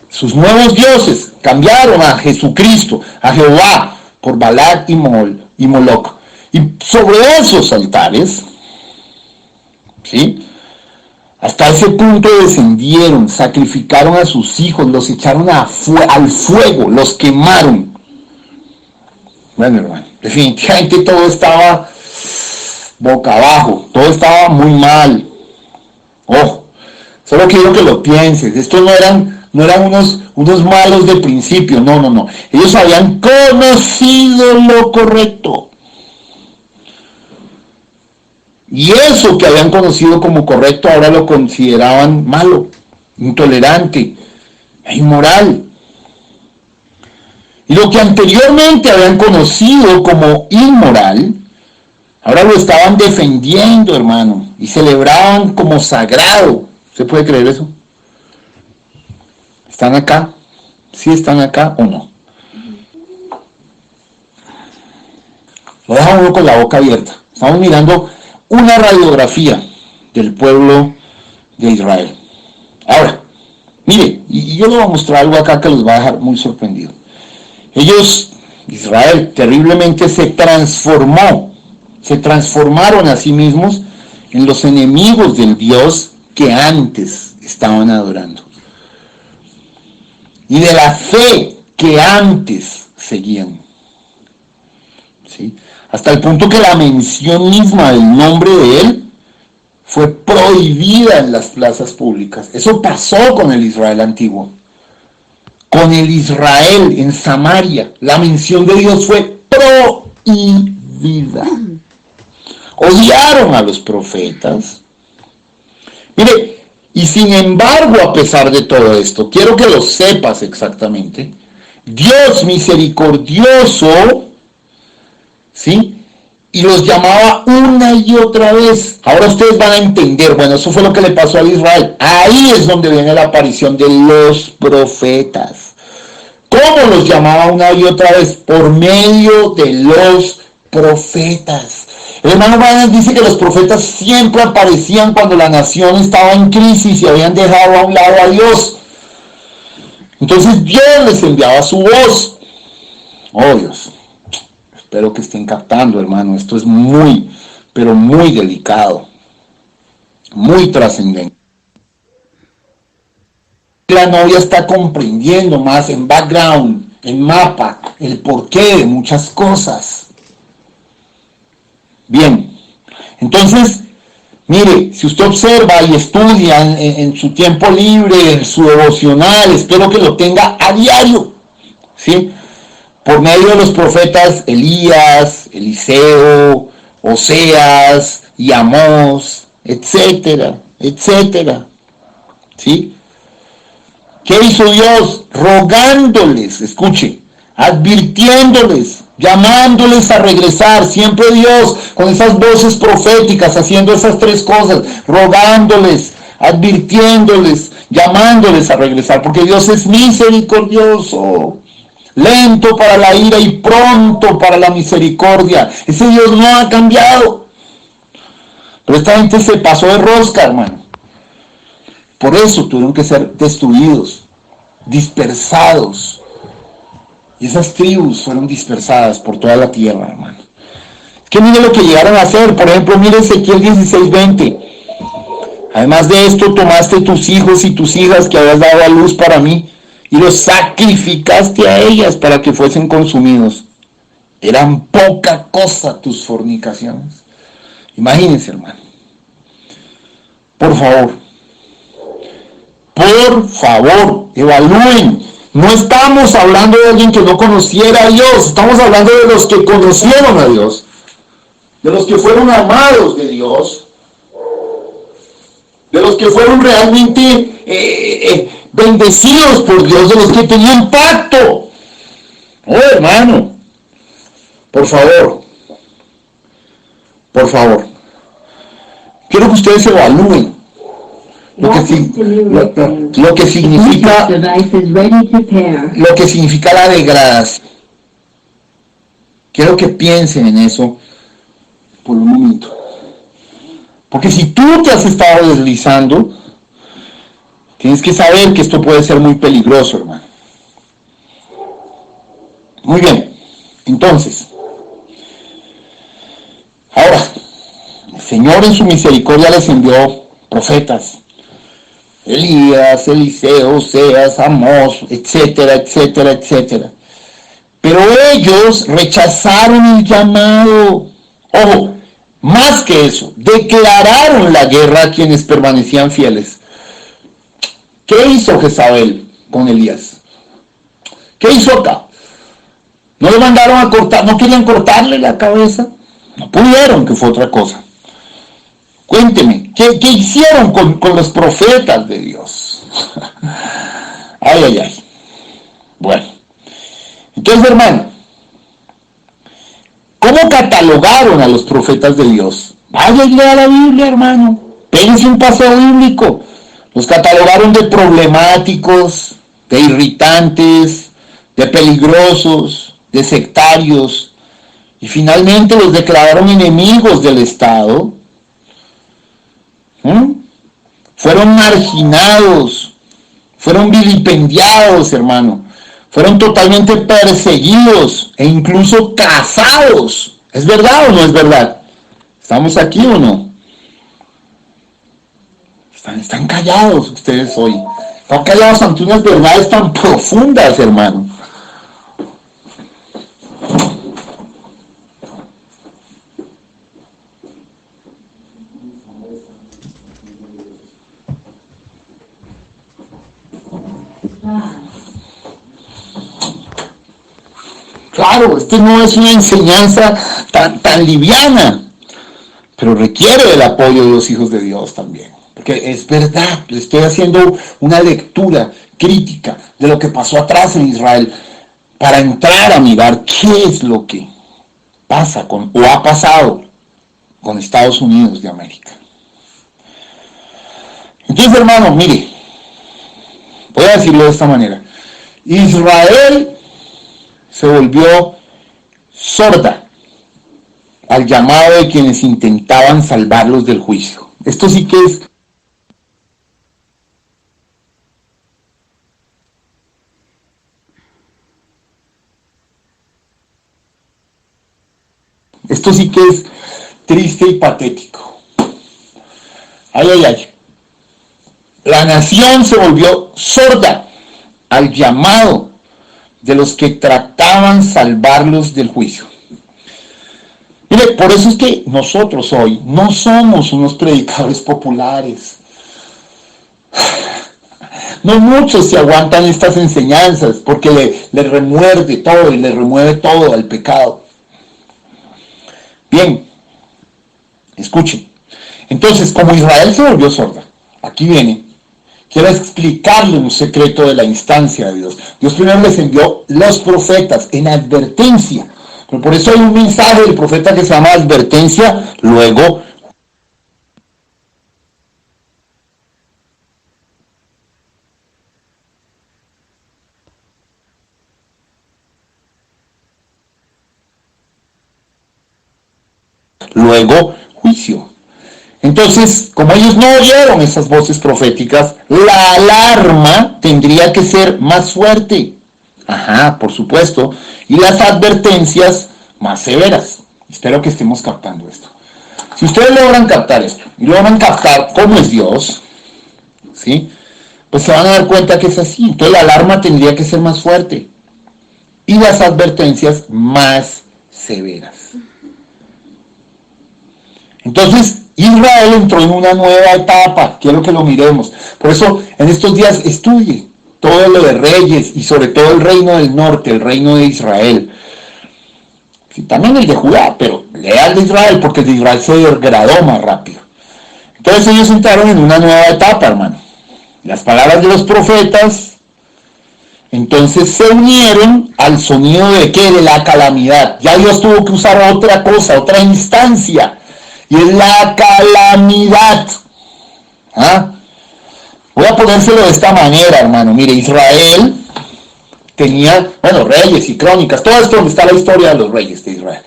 sus nuevos dioses cambiaron a Jesucristo, a Jehová, por Balac y Moloch. Y sobre esos altares, ¿sí?, hasta ese punto descendieron, sacrificaron a sus hijos, los echaron al fuego, los quemaron. Bueno, hermano, definitivamente todo estaba boca abajo, todo estaba muy mal. Ojo, solo quiero que lo pienses. Estos no eran unos malos de principio, no. Ellos habían conocido lo correcto. Y eso que habían conocido como correcto ahora lo consideraban malo, intolerante e inmoral. Y lo que anteriormente habían conocido como inmoral, ahora lo estaban defendiendo, hermano, y celebraban como sagrado. ¿Se puede creer eso? ¿Están acá? ¿Sí están acá o no? Lo deja uno con la boca abierta. Estamos mirando una radiografía del pueblo de Israel. Ahora, mire, y yo les voy a mostrar algo acá que los va a dejar muy sorprendidos. Ellos, Israel, terriblemente se transformaron a sí mismos en los enemigos del Dios que antes estaban adorando. Y de la fe que antes seguían. ¿Sí? Hasta el punto que la mención misma del nombre de él fue prohibida en las plazas públicas. Eso pasó con el Israel antiguo. Con el Israel en Samaria, la mención de Dios fue prohibida. Odiaron a los profetas. Mire, y sin embargo, a pesar de todo esto, quiero que lo sepas exactamente, Dios misericordioso, ¿sí?, y los llamaba una y otra vez. Ahora ustedes van a entender, bueno, eso fue lo que le pasó a Israel. Ahí es donde viene la aparición de los profetas. ¿Cómo los llamaba una y otra vez? Por medio de los profetas. El hermano Bryan dice que los profetas siempre aparecían cuando la nación estaba en crisis y habían dejado a un lado a Dios. Entonces Dios les enviaba su voz. Oh Dios. Espero que estén captando, hermano. Esto es muy, pero muy delicado. Muy trascendente. La novia está comprendiendo más en background, en mapa, el porqué de muchas cosas. Bien. Entonces, Mire, si usted observa y estudia en su tiempo libre, en su devocional, espero que lo tenga a diario, ¿sí? Por medio de los profetas Elías, Eliseo, Oseas y Amós, etcétera, etcétera, ¿sí? ¿Qué hizo Dios? Rogándoles, escuche, advirtiéndoles, llamándoles a regresar. Siempre Dios con esas voces proféticas haciendo esas tres cosas, rogándoles, advirtiéndoles, llamándoles a regresar, porque Dios es misericordioso, lento para la ira y pronto para la misericordia. Ese Dios no ha cambiado. Pero esta gente se pasó de rosca, hermano. Por eso tuvieron que ser destruidos, dispersados. Y esas tribus fueron dispersadas por toda la tierra, hermano. Es que mire lo que llegaron a hacer. Por ejemplo, mire Ezequiel 16:20. Además de esto, tomaste tus hijos y tus hijas que habías dado a luz para mí y los sacrificaste a ellas para que fuesen consumidos. Eran poca cosa tus fornicaciones. Imagínense, hermano. Por favor, evalúen. No estamos hablando de alguien que no conociera a Dios, estamos hablando de los que conocieron a Dios, de los que fueron amados de Dios, de los que fueron realmente bendecidos por Dios, de los que tenían pacto. Oh, hermano, por favor, quiero que ustedes evalúen lo que significa la degradación. Quiero que piensen en eso por un momento. Porque si tú te has estado deslizando, tienes que saber que esto puede ser muy peligroso, hermano. Muy bien, entonces, ahora, el Señor en su misericordia les envió profetas, Elías, Eliseo, Oseas, Amós, etcétera, etcétera, etcétera. Pero ellos rechazaron el llamado. Ojo, más que eso, declararon la guerra a quienes permanecían fieles. ¿Qué hizo Jezabel con Elías? ¿Qué hizo acá? ¿No le mandaron a cortar? ¿No querían cortarle la cabeza? No pudieron, que fue otra cosa. Cuénteme, ¿qué hicieron con los profetas de Dios? Ay. Bueno, entonces, hermano, ¿cómo catalogaron a los profetas de Dios? Vaya y lea la Biblia, hermano. Péguese un paseo bíblico. Los catalogaron de problemáticos, de irritantes, de peligrosos, de sectarios, y finalmente los declararon enemigos del Estado. Fueron marginados, fueron vilipendiados, hermano, fueron totalmente perseguidos e incluso cazados. ¿Es verdad o no es verdad? ¿Estamos aquí o no? Están callados ustedes hoy. Están callados ante unas verdades tan profundas, hermano. Claro, no es una enseñanza tan liviana, pero requiere del apoyo de los hijos de Dios también. Porque es verdad, le estoy haciendo una lectura crítica de lo que pasó atrás en Israel para entrar a mirar qué es lo que pasa o ha pasado con Estados Unidos de América. Entonces, hermano, mire, voy a decirlo de esta manera. Israel se volvió sorda al llamado de quienes intentaban salvarlos del juicio. Esto sí que es triste y patético. Ay. La nación se volvió sorda al llamado de los que trataban salvarlos del juicio. Mire, por eso es que nosotros hoy no somos unos predicadores populares. No muchos se aguantan estas enseñanzas porque le remuerde todo y le remueve todo al pecado. Bien, escuchen. Entonces, como Israel se volvió sorda, aquí viene, quiero explicarle un secreto de la instancia de Dios. Dios primero les envió los profetas en advertencia. Pero por eso hay un mensaje del profeta que se llama advertencia, luego juicio. Entonces, como ellos no oyeron esas voces proféticas, la alarma tendría que ser más fuerte. Ajá, por supuesto. Y las advertencias más severas. Espero que estemos captando esto. Si ustedes logran captar esto, y logran captar cómo es Dios, ¿sí? Pues se van a dar cuenta que es así. Entonces la alarma tendría que ser más fuerte. Y las advertencias más severas. Entonces, Israel entró en una nueva etapa. Quiero que lo miremos. Por eso, en estos días, estudie todo lo de reyes y sobre todo el reino del norte, el reino de Israel. Sí, también el de Judá, pero lea el de Israel porque el de Israel se degradó más rápido. Entonces ellos entraron en una nueva etapa, hermano. Las palabras de los profetas, entonces se unieron al sonido de ¿qué? De la calamidad. Ya Dios tuvo que usar otra cosa, otra instancia. Y es la calamidad. ¿Ah? Voy a ponérselo de esta manera, hermano. Mire, Israel tenía, bueno, reyes y crónicas. Todo esto donde está la historia de los reyes de Israel.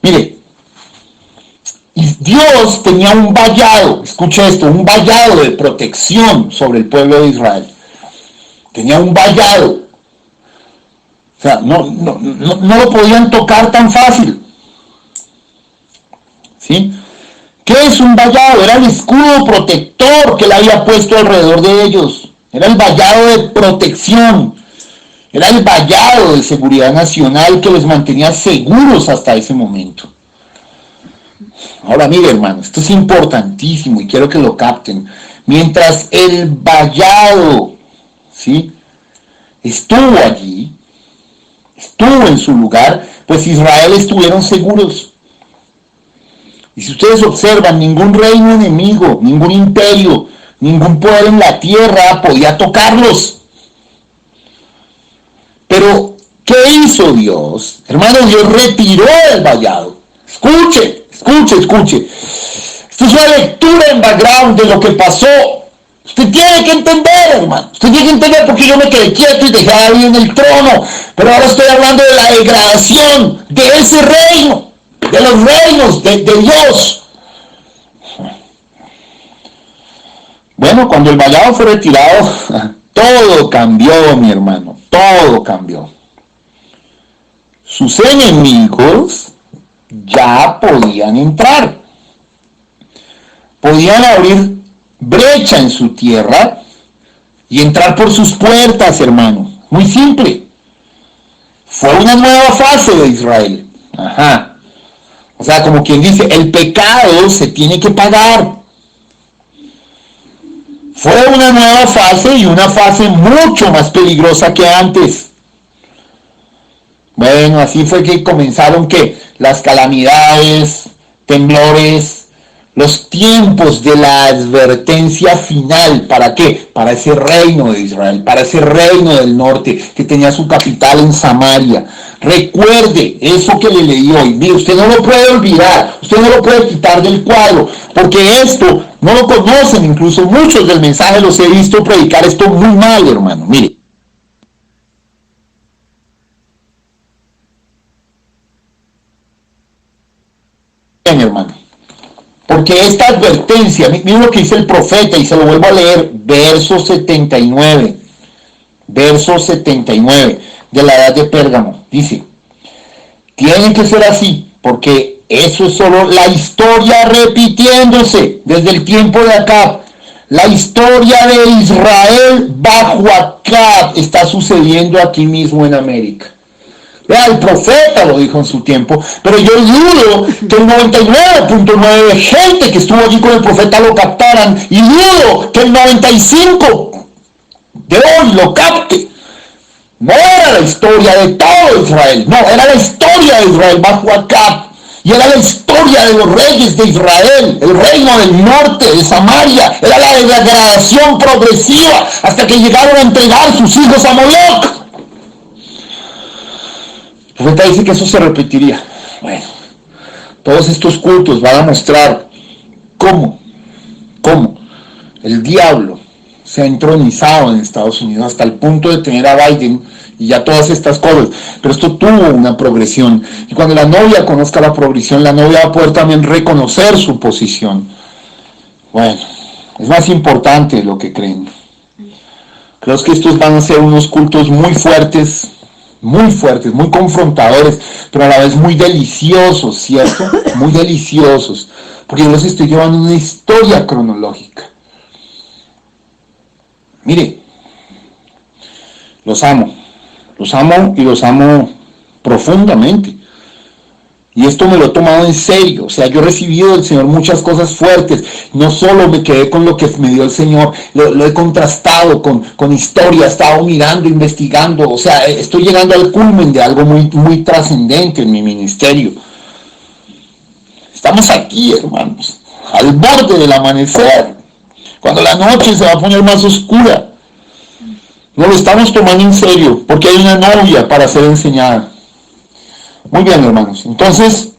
Mire, Dios tenía un vallado, escuche esto, un vallado de protección sobre el pueblo de Israel. Tenía un vallado. O sea, no lo podían tocar tan fácil. ¿Sí? ¿Qué es un vallado? Era el escudo protector que él había puesto alrededor de ellos. Era el vallado de protección. Era el vallado de seguridad nacional que los mantenía seguros hasta ese momento. Ahora mire, hermano, esto es importantísimo y quiero que lo capten. Mientras el vallado, ¿sí?, estuvo allí, estuvo en su lugar, pues Israel estuvieron seguros. Y si ustedes observan, ningún reino enemigo, ningún imperio, ningún poder en la tierra podía tocarlos. Pero, ¿qué hizo Dios? Hermanos, Dios retiró el vallado. Escuche. Esto es una lectura en background de lo que pasó. Usted tiene que entender, hermano. Usted tiene que entender por qué yo me quedé quieto y dejé a David en el trono. Pero ahora estoy hablando de la degradación de ese reino, de los reinos de Dios. Bueno, cuando el vallado fue retirado, todo cambió, mi hermano. Todo cambió. Sus enemigos ya podían entrar. Podían abrir brecha en su tierra y entrar por sus puertas, hermano. Muy simple. Fue una nueva fase de Israel. Ajá. O sea, como quien dice, el pecado se tiene que pagar. Fue una nueva fase y una fase mucho más peligrosa que antes. Bueno, así fue que comenzaron las calamidades, temblores, los tiempos de la advertencia final. ¿Para qué? Para ese reino de Israel, para ese reino del norte que tenía su capital en Samaria. Recuerde eso que le leí hoy. Mire, usted no lo puede olvidar, usted no lo puede quitar del cuadro, porque esto no lo conocen, incluso muchos del mensaje los he visto predicar esto muy mal, hermano. Mire. Bien, hermano. Porque esta advertencia, miren lo que dice el profeta, y se lo vuelvo a leer, verso 79 de la edad de Pérgamo, dice, tiene que ser así, porque eso es solo la historia repitiéndose desde el tiempo de Acab. La historia de Israel bajo Acab está sucediendo aquí mismo en América. El profeta lo dijo en su tiempo, pero yo dudo que el 99.9 de gente que estuvo allí con el profeta lo captaran, y dudo que el 95 de hoy lo capte. No era la historia de todo Israel, no, era la historia de Israel bajo Acab, y era la historia de los reyes de Israel, el reino del norte de Samaria, era la degradación progresiva hasta que llegaron a entregar sus hijos a Moloch. El profeta dice que eso se repetiría. Bueno, todos estos cultos van a mostrar cómo el diablo se ha entronizado en Estados Unidos hasta el punto de tener a Biden y ya todas estas cosas. Pero esto tuvo una progresión. Y cuando la novia conozca la progresión, la novia va a poder también reconocer su posición. Bueno, es más importante de lo que creen. Creo que estos van a ser unos cultos muy fuertes, muy confrontadores, pero a la vez muy deliciosos, ¿cierto? Muy deliciosos, porque yo los estoy llevando una historia cronológica. Mire, los amo y los amo profundamente. Y esto me lo he tomado en serio. O sea, yo he recibido del Señor muchas cosas fuertes. No solo me quedé con lo que me dio el Señor, lo he contrastado con historia, he estado mirando, investigando. O sea, estoy llegando al culmen de algo muy trascendente en mi ministerio. Estamos aquí, hermanos, al borde del amanecer, cuando la noche se va a poner más oscura. No lo estamos tomando en serio, porque hay una novia para ser enseñada. Muy bien, hermanos. Entonces,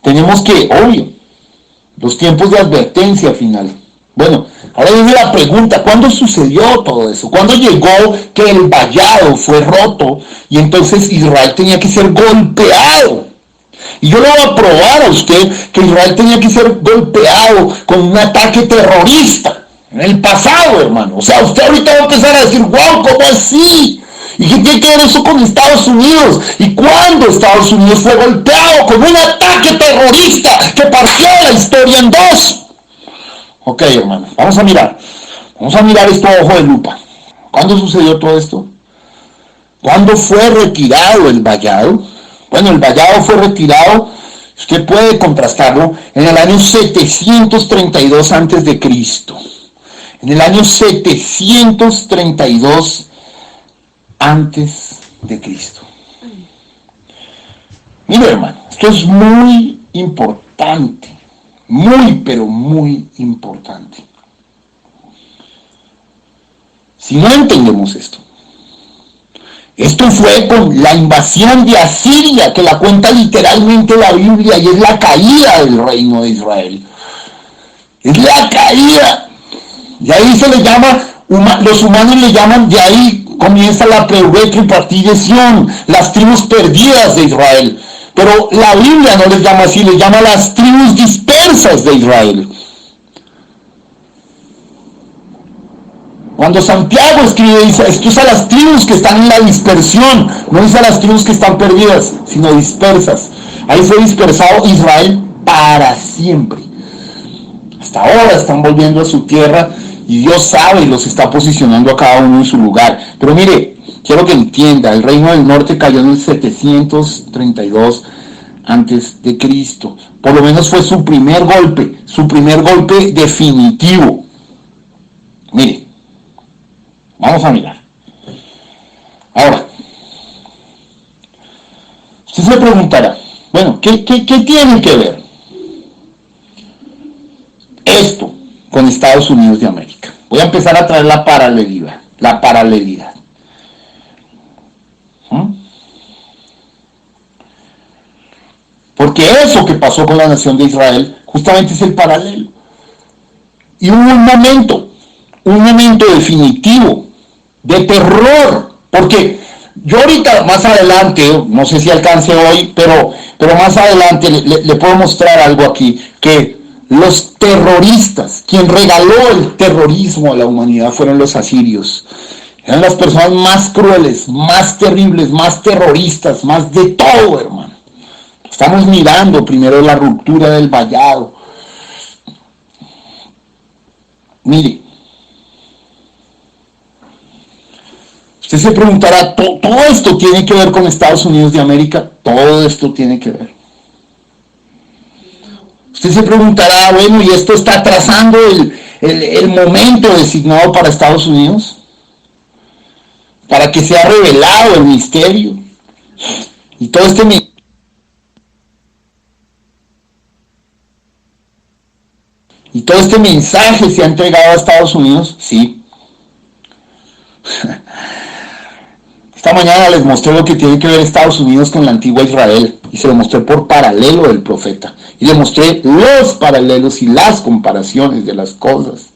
tenemos que, obvio, los tiempos de advertencia final. Bueno, ahora viene la pregunta, ¿cuándo sucedió todo eso? ¿Cuándo llegó que el vallado fue roto y entonces Israel tenía que ser golpeado? Y yo le voy a probar a usted que Israel tenía que ser golpeado con un ataque terrorista en el pasado, hermano. O sea, usted ahorita va a empezar a decir, wow, ¿cómo así? ¿Y qué tiene que ver eso con Estados Unidos? ¿Y cuándo Estados Unidos fue golpeado con un ataque terrorista que partió la historia en dos? Ok, hermano, vamos a mirar esto a ojo de lupa. ¿Cuándo sucedió todo esto? ¿Cuándo fue retirado el vallado? Bueno, el vallado fue retirado, usted puede contrastarlo, en el año 732 a.C. En el año 732 a.C. Mire, hermano, esto es muy importante, pero muy importante. Si no entendemos esto fue con la invasión de Asiria, que la cuenta literalmente la Biblia, y es la caída del reino de Israel. Es la caída. Y ahí se le llama, los humanos le llaman, de ahí comienza la tripartición, las tribus perdidas de Israel. Pero la Biblia no les llama así, les llama las tribus dispersas de Israel. Cuando Santiago escribe, dice, esto es a las tribus que están en la dispersión, no dice a las tribus que están perdidas, sino dispersas. Ahí fue dispersado Israel para siempre. Hasta ahora están volviendo a su tierra y Dios sabe y los está posicionando a cada uno en su lugar. Pero mire, quiero que entienda, el reino del norte cayó en el 732 antes de Cristo. Por lo menos fue su primer golpe definitivo. Mire, vamos a mirar. Ahora, usted se preguntará, bueno, ¿qué tiene que ver esto con Estados Unidos de América? Voy a empezar a traer la paralelidad. Porque eso que pasó con la nación de Israel justamente es el paralelo. Y hubo un momento definitivo de terror, porque yo ahorita más adelante, no sé si alcance hoy, pero más adelante le puedo mostrar algo aquí, que los terroristas, quien regaló el terrorismo a la humanidad fueron los asirios. Eran las personas más crueles, más terribles, más terroristas, más de todo, hermano. Estamos mirando primero la ruptura del vallado. Mire, Usted se preguntará, ¿todo esto tiene que ver con Estados Unidos de América? Todo esto tiene que ver. Usted se preguntará, bueno, ¿y esto está atrasando el momento designado para Estados Unidos? Para que sea revelado el misterio. Y todo este mensaje se ha entregado a Estados Unidos, sí. Esta mañana les mostré lo que tiene que ver Estados Unidos con la antigua Israel, y se lo mostré por paralelo del profeta, y le mostré los paralelos y las comparaciones de las cosas.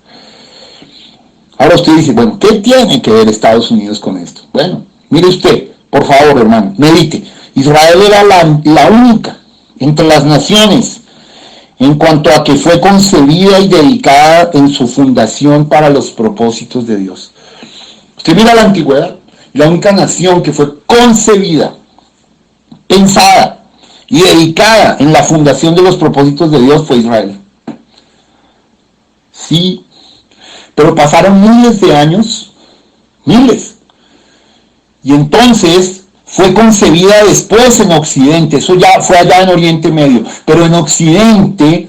Ahora usted dice, bueno, ¿qué tiene que ver Estados Unidos con esto? Bueno, mire usted, por favor, hermano, medite. Israel era la única entre las naciones en cuanto a que fue concebida y dedicada en su fundación para los propósitos de Dios. Usted mira la antigüedad, la única nación que fue concebida, pensada y dedicada en la fundación de los propósitos de Dios fue Israel. Sí, pero pasaron miles de años, miles, y entonces fue concebida después en Occidente. Eso ya fue allá en Oriente Medio, pero en Occidente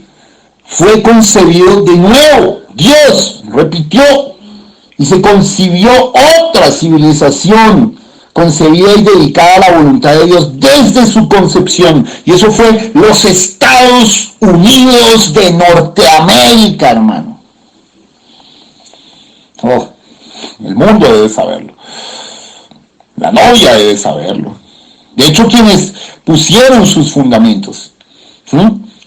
fue concebido de nuevo. Dios repitió y se concibió otra civilización concebida y dedicada a la voluntad de Dios desde su concepción, y eso fue los Estados Unidos de Norteamérica, hermano. Oh, el mundo debe saberlo. La novia debe saberlo. De hecho, quienes pusieron sus fundamentos,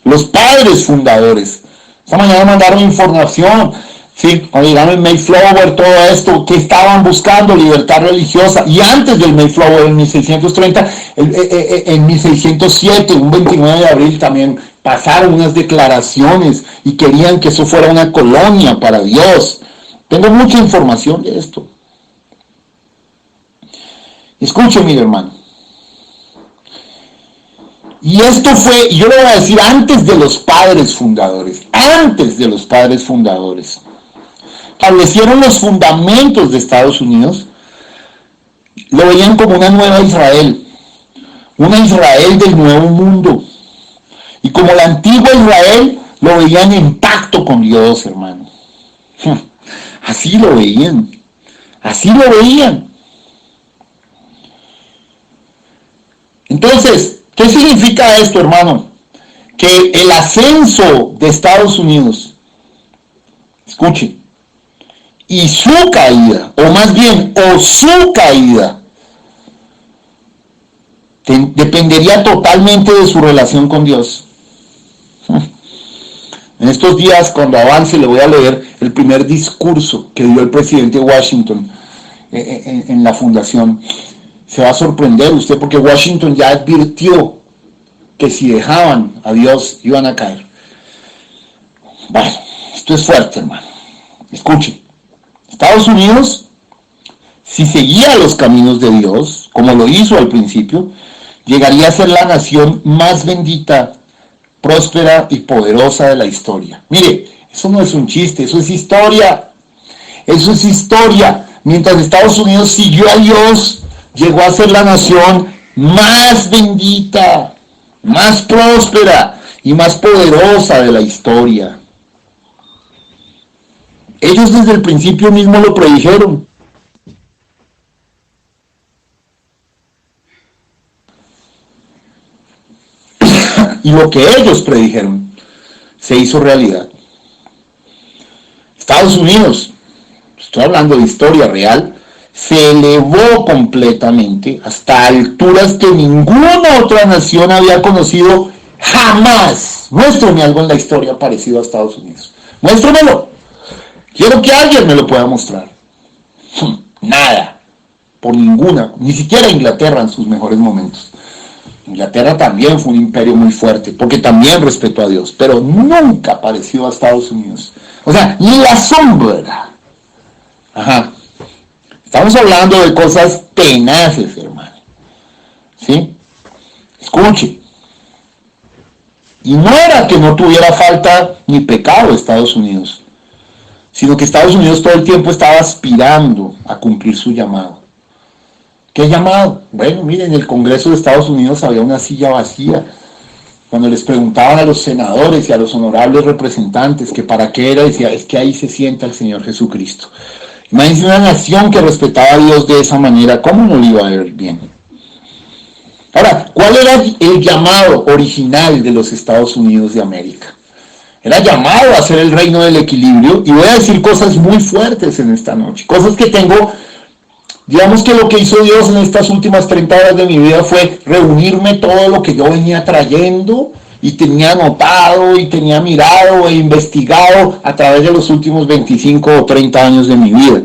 los padres fundadores. Esta mañana mandaron información, sí, cuando llegaron el Mayflower, todo esto, que estaban buscando libertad religiosa. Y antes del Mayflower, en 1630, en 1607, un 29 de abril, también pasaron unas declaraciones y querían que eso fuera una colonia para Dios. Tengo mucha información de esto. Escuche, mi hermano. Y esto fue, yo le voy a decir, antes de los padres fundadores. Antes de los padres fundadores. Establecieron los fundamentos de Estados Unidos. Lo veían como una nueva Israel. Una Israel del nuevo mundo. Y como la antigua Israel, lo veían en pacto con Dios, hermano. Así lo veían. Así lo veían. Entonces, ¿qué significa esto, hermano? Que el ascenso de Estados Unidos, escuchen, y su caída, o más bien, su caída, dependería totalmente de su relación con Dios. En estos días, cuando avance, le voy a leer el primer discurso que dio el presidente Washington en la fundación. Se va a sorprender usted, porque Washington ya advirtió que si dejaban a Dios iban a caer. Bueno, esto es fuerte, hermano. Escuchen. Estados Unidos, si seguía los caminos de Dios, como lo hizo al principio, llegaría a ser la nación más bendita, próspera y poderosa de la historia. Mire, eso no es un chiste, eso es historia. Eso es historia. Mientras Estados Unidos siguió a Dios, llegó a ser la nación más bendita, más próspera y más poderosa de la historia. Ellos desde el principio mismo lo predijeron. Y lo que ellos predijeron se hizo realidad. Estados Unidos, estoy hablando de historia real, se elevó completamente hasta alturas que ninguna otra nación había conocido jamás. Muéstrame algo en la historia parecido a Estados Unidos. Muéstramelo. Quiero que alguien me lo pueda mostrar. Nada. Por ninguna. Ni siquiera Inglaterra en sus mejores momentos. Inglaterra también fue un imperio muy fuerte, porque también respetó a Dios, pero nunca parecido a Estados Unidos. O sea, ni la sombra. Ajá. Estamos hablando de cosas tenaces, hermano. ¿Sí? Escuche. Y no era que no tuviera falta ni pecado Estados Unidos, sino que Estados Unidos todo el tiempo estaba aspirando a cumplir su llamado. ¿Qué llamado? Bueno, miren, en el Congreso de Estados Unidos había una silla vacía. Cuando les preguntaban a los senadores y a los honorables representantes que para qué era, decía, es que ahí se sienta el Señor Jesucristo. Imagínense una nación que respetaba a Dios de esa manera, ¿cómo no le iba a ver bien? Ahora, ¿cuál era el llamado original de los Estados Unidos de América? Era llamado a ser el reino del equilibrio, y voy a decir cosas muy fuertes en esta noche, cosas que tengo, digamos que lo que hizo Dios en estas últimas 30 horas de mi vida fue reunirme todo lo que yo venía trayendo y tenía anotado y tenía mirado e investigado a través de los últimos 25 o 30 años de mi vida.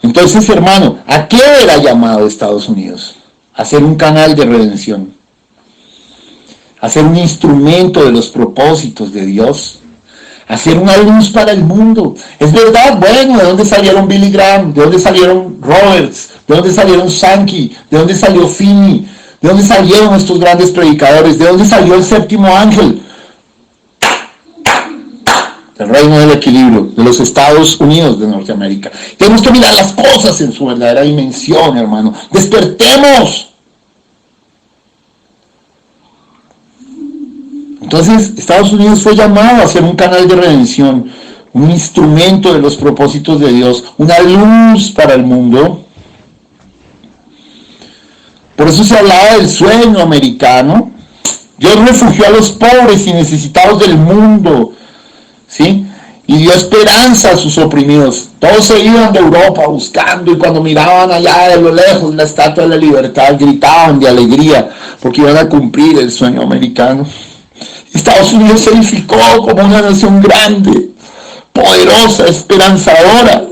Entonces, hermano, ¿a qué era llamado Estados Unidos? A ser un canal de redención, a ser un instrumento de los propósitos de Dios, a ser una luz para el mundo. Es verdad, bueno, ¿de dónde salieron Billy Graham? ¿De dónde salieron Roberts? ¿De dónde salieron Sankey? ¿De dónde salió Finney? ¿De dónde salieron estos grandes predicadores? ¿De dónde salió el séptimo ángel? Del reino del equilibrio, de los Estados Unidos de Norteamérica. Tenemos que mirar las cosas en su verdadera dimensión, hermano. ¡Despertemos! Entonces, Estados Unidos fue llamado a ser un canal de redención, un instrumento de los propósitos de Dios, una luz para el mundo. Por eso se hablaba del sueño americano. Dios refugió a los pobres y necesitados del mundo, ¿sí? Y dio esperanza a sus oprimidos. Todos se iban de Europa buscando, y cuando miraban allá de lo lejos la Estatua de la Libertad, gritaban de alegría porque iban a cumplir el sueño americano. Estados Unidos se edificó como una nación grande, poderosa, esperanzadora.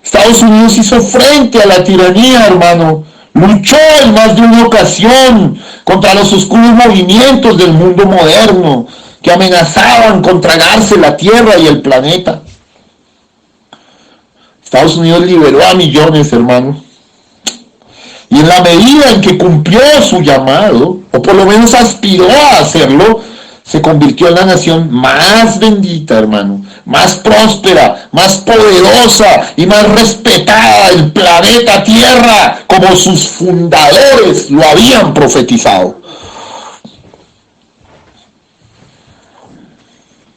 Estados Unidos hizo frente a la tiranía, hermano. Luchó en más de una ocasión contra los oscuros movimientos del mundo moderno que amenazaban con tragarse la tierra y el planeta. Estados Unidos liberó a millones, hermano. Y en la medida en que cumplió su llamado, o por lo menos aspiró a hacerlo, se convirtió en la nación más bendita, hermano, más próspera, más poderosa y más respetada del planeta Tierra, como sus fundadores lo habían profetizado.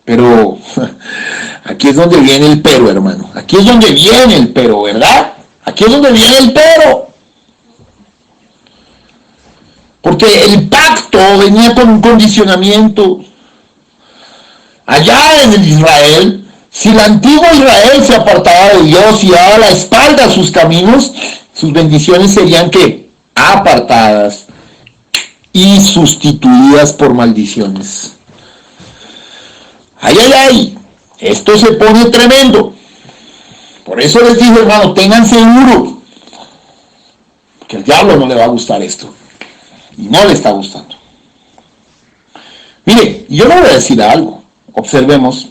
Pero aquí es donde viene el pero, hermano. Aquí es donde viene el pero, ¿verdad? Aquí es donde viene el pero. Porque el pacto venía con un condicionamiento. Allá en el Israel, si el antiguo Israel se apartaba de Dios y daba la espalda a sus caminos, sus bendiciones serían ¿qué? Apartadas y sustituidas por maldiciones. Ay, ay, ay, esto se pone tremendo. Por eso les digo, hermano, tengan seguro que al diablo no le va a gustar esto. Y no le está gustando. Mire, yo le voy a decir algo. Observemos.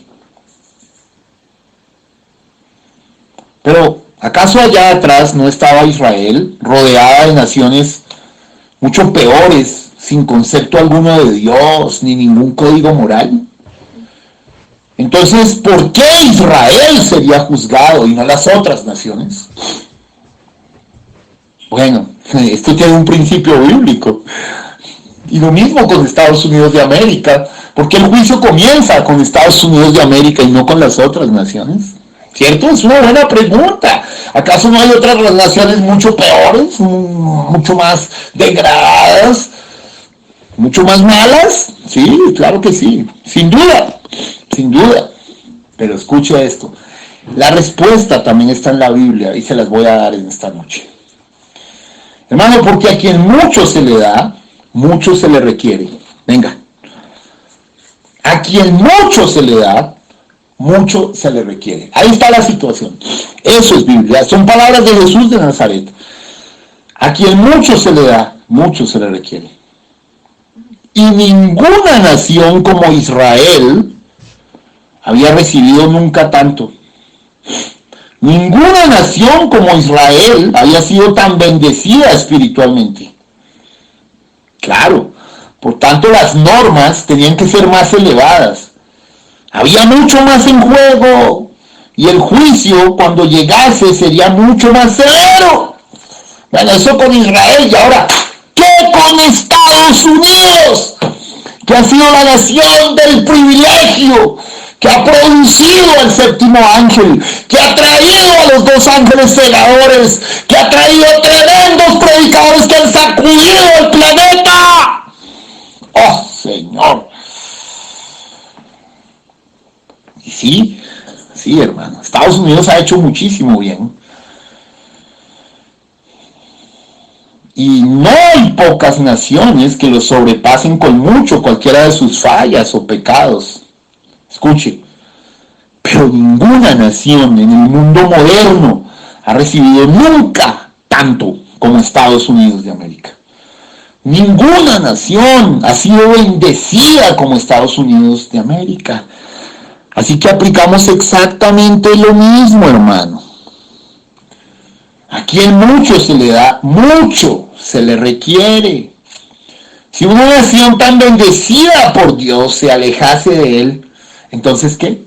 Pero, ¿acaso allá atrás no estaba Israel rodeada de naciones mucho peores, sin concepto alguno de Dios, ni ningún código moral? Entonces, ¿por qué Israel sería juzgado y no las otras naciones? Bueno, esto tiene un principio bíblico. Y lo mismo con Estados Unidos de América. ¿Por qué el juicio comienza con Estados Unidos de América y no con las otras naciones? ¿Cierto? Es una buena pregunta. ¿Acaso no hay otras naciones mucho peores, mucho más degradadas, mucho más malas? Sí, claro que sí. Sin duda, sin duda. Pero escuche esto. La respuesta también está en la Biblia y se las voy a dar en esta noche. Hermano, porque a quien mucho se le da, mucho se le requiere. Venga. A quien mucho se le da, mucho se le requiere. Ahí está la situación. Eso es Biblia. Son palabras de Jesús de Nazaret. A quien mucho se le da, mucho se le requiere. Y ninguna nación como Israel había recibido nunca tanto. Ninguna nación como Israel había sido tan bendecida espiritualmente. Claro, por tanto las normas tenían que ser más elevadas. Había mucho más en juego y el juicio cuando llegase sería mucho más severo. Bueno, eso con Israel. Y ahora, ¿qué con Estados Unidos? Que ha sido la nación del privilegio, que ha producido al séptimo ángel, que ha traído a los dos ángeles segadores, que ha traído tremendos predicadores que han sacudido el planeta. ¡Oh, Señor! Y sí, hermano, Estados Unidos ha hecho muchísimo bien. Y no hay pocas naciones que lo sobrepasen con mucho cualquiera de sus fallas o pecados. Escuche, pero ninguna nación en el mundo moderno ha recibido nunca tanto como Estados Unidos de América. Ninguna nación ha sido bendecida como Estados Unidos de América. Así que aplicamos exactamente lo mismo, hermano. Aquí en mucho se le da, mucho se le requiere. Si una nación tan bendecida por Dios se alejase de Él, entonces ¿qué?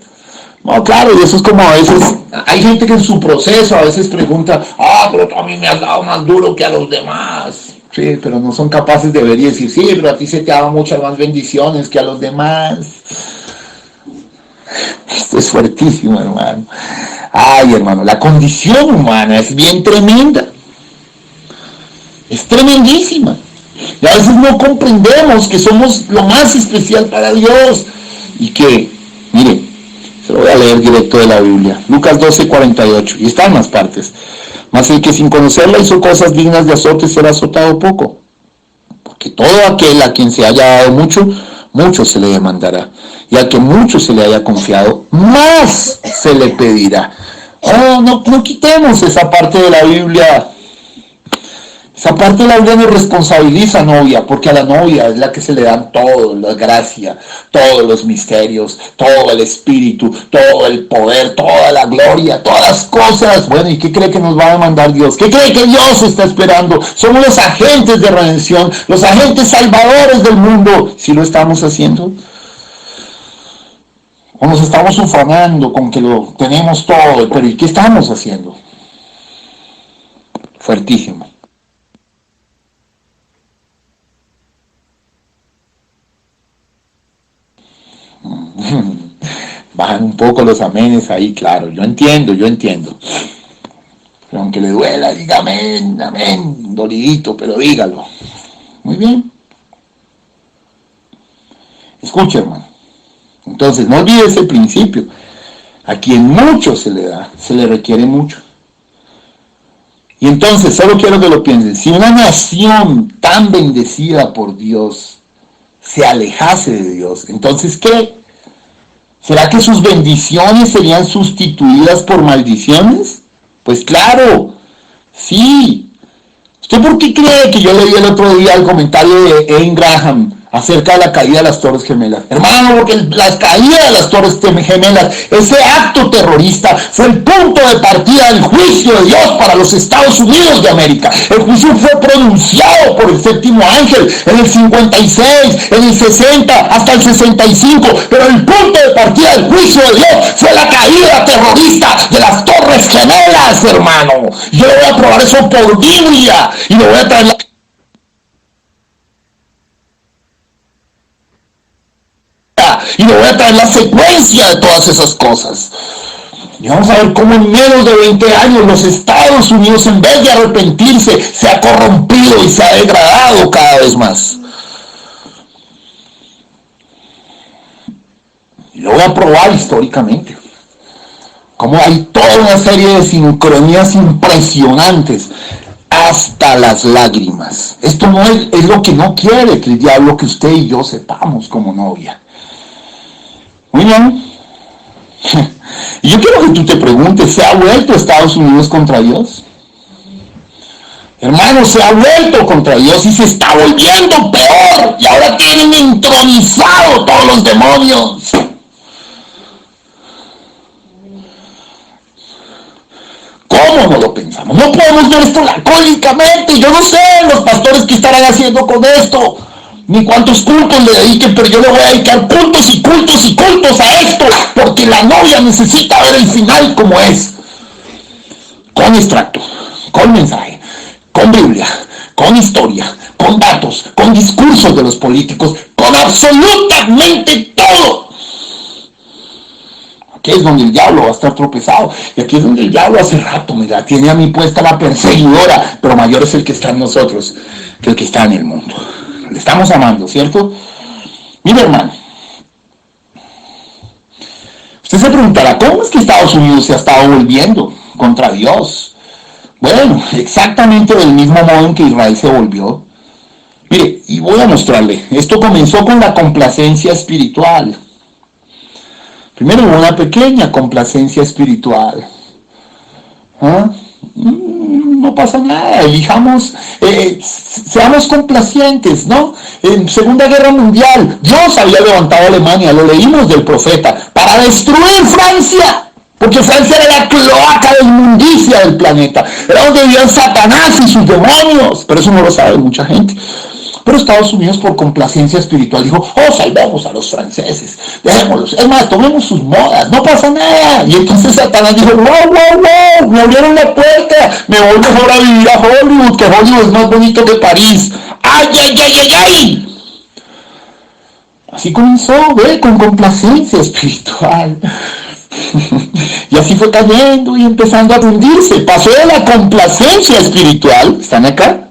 No, claro, y eso es como a veces, hay gente que en su proceso a veces pregunta, pero tú a mí me has dado más duro que a los demás. Sí, pero no son capaces de ver y decir, sí, pero a ti se te ha dado muchas más bendiciones que a los demás. Esto es fuertísimo, hermano. Ay, hermano, la condición humana es bien tremenda. Es tremendísima. Y a veces no comprendemos que somos lo más especial para Dios. Y que, mire, se lo voy a leer directo de la Biblia. Lucas 12:48. Y está en más partes. Mas el que sin conocerla hizo cosas dignas de azote será azotado poco. Porque todo aquel a quien se haya dado mucho, mucho se le demandará. Y al que mucho se le haya confiado, más se le pedirá. No quitemos esa parte de la Biblia. Esa parte de la Biblia nos responsabiliza, novia, porque a la novia es la que se le dan todo, la gracia, todos los misterios, todo el espíritu, todo el poder, toda la gloria, todas las cosas. Bueno, ¿y qué cree que nos va a demandar Dios? ¿Qué cree que Dios está esperando? Somos los agentes de redención, los agentes salvadores del mundo. ¿Sí lo estamos haciendo? ¿O nos estamos ufanando con que lo tenemos todo? Pero ¿y qué estamos haciendo? Fuertísimo. Bajan un poco los amenes ahí, claro, yo entiendo. Pero aunque le duela, diga amén, dolidito, pero dígalo. Muy bien. Escuche, hermano. Entonces, no olvide ese principio. A quien mucho se le da, se le requiere mucho. Y entonces, solo quiero que lo piensen. Si una nación tan bendecida por Dios se alejase de Dios, entonces, ¿qué? ¿Será que sus bendiciones serían sustituidas por maldiciones? Pues claro, sí. ¿Usted por qué cree que yo leí el otro día el comentario de Evan Graham acerca de la caída de las Torres Gemelas? Hermano, porque la caída de las Torres Gemelas, ese acto terrorista, fue el punto de partida del juicio de Dios para los Estados Unidos de América. El juicio fue pronunciado por el séptimo ángel en el 56, en el 60, hasta el 65, pero el punto de partida del juicio de Dios fue la caída terrorista de las Torres Gemelas, hermano. Yo le voy a probar eso por Biblia y le voy a traer la secuencia de todas esas cosas. Y vamos a ver cómo en menos de 20 años los Estados Unidos, en vez de arrepentirse, se ha corrompido y se ha degradado cada vez más. Y lo voy a probar históricamente. Como hay toda una serie de sincronías impresionantes, hasta las lágrimas. Esto no es lo que no quiere que el diablo, que usted y yo sepamos como novia. Muy bien. Y yo quiero que tú te preguntes, ¿se ha vuelto Estados Unidos contra Dios? Hermano, se ha vuelto contra Dios y se está volviendo peor. Y ahora tienen entronizado todos los demonios. ¿Cómo no lo pensamos? No podemos ver esto lacónicamente. Yo no sé los pastores que estarán haciendo con esto, ni cuántos cultos le dediquen, pero yo le voy a dedicar cultos y cultos y cultos a esto, porque la novia necesita ver el final como es, con extracto, con mensaje, con Biblia, con historia, con datos, con discursos de los políticos, con absolutamente todo. Aquí es donde el diablo va a estar tropezado. Y aquí es donde el diablo hace rato, mira, tiene a mí puesta la perseguidora, pero mayor es el que está en nosotros que el que está en el mundo. Le estamos amando, ¿cierto? Mira, hermano, usted se preguntará, ¿cómo es que Estados Unidos se ha estado volviendo contra Dios? Bueno, exactamente del mismo modo en que Israel se volvió. Mire, y voy a mostrarle, esto comenzó con la complacencia espiritual. Primero hubo una pequeña complacencia espiritual. ¿Ah? No pasa nada, elijamos, seamos complacientes, ¿no? En Segunda Guerra Mundial, Dios había levantado a Alemania, lo leímos del profeta, para destruir Francia, porque Francia era la cloaca de inmundicia del planeta, era donde vivían Satanás y sus demonios, pero eso no lo sabe mucha gente. Pero Estados Unidos, por complacencia espiritual, dijo, salvemos a los franceses, dejémoslos, es más, tomemos sus modas, no pasa nada. Y entonces Satanás dijo, wow, me abrieron la puerta, me voy mejor a vivir a Hollywood, que Hollywood es más bonito que París. ¡Ay! Así comenzó, con complacencia espiritual. Y así fue cayendo y empezando a hundirse. Pasó de la complacencia espiritual, ¿están acá?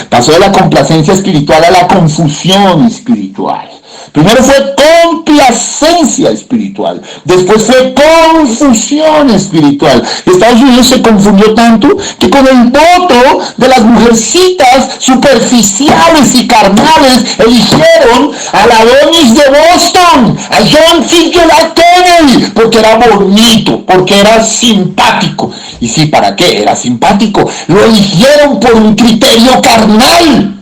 Pasó de la complacencia espiritual a la confusión espiritual. Primero fue complacencia espiritual, después fue confusión espiritual. Estados Unidos se confundió tanto que con el voto de las mujercitas superficiales y carnales eligieron al Adonis de Boston, a John F. Kennedy, porque era bonito, porque era simpático. Y sí, ¿para qué? Era simpático. Lo eligieron por un criterio carnal,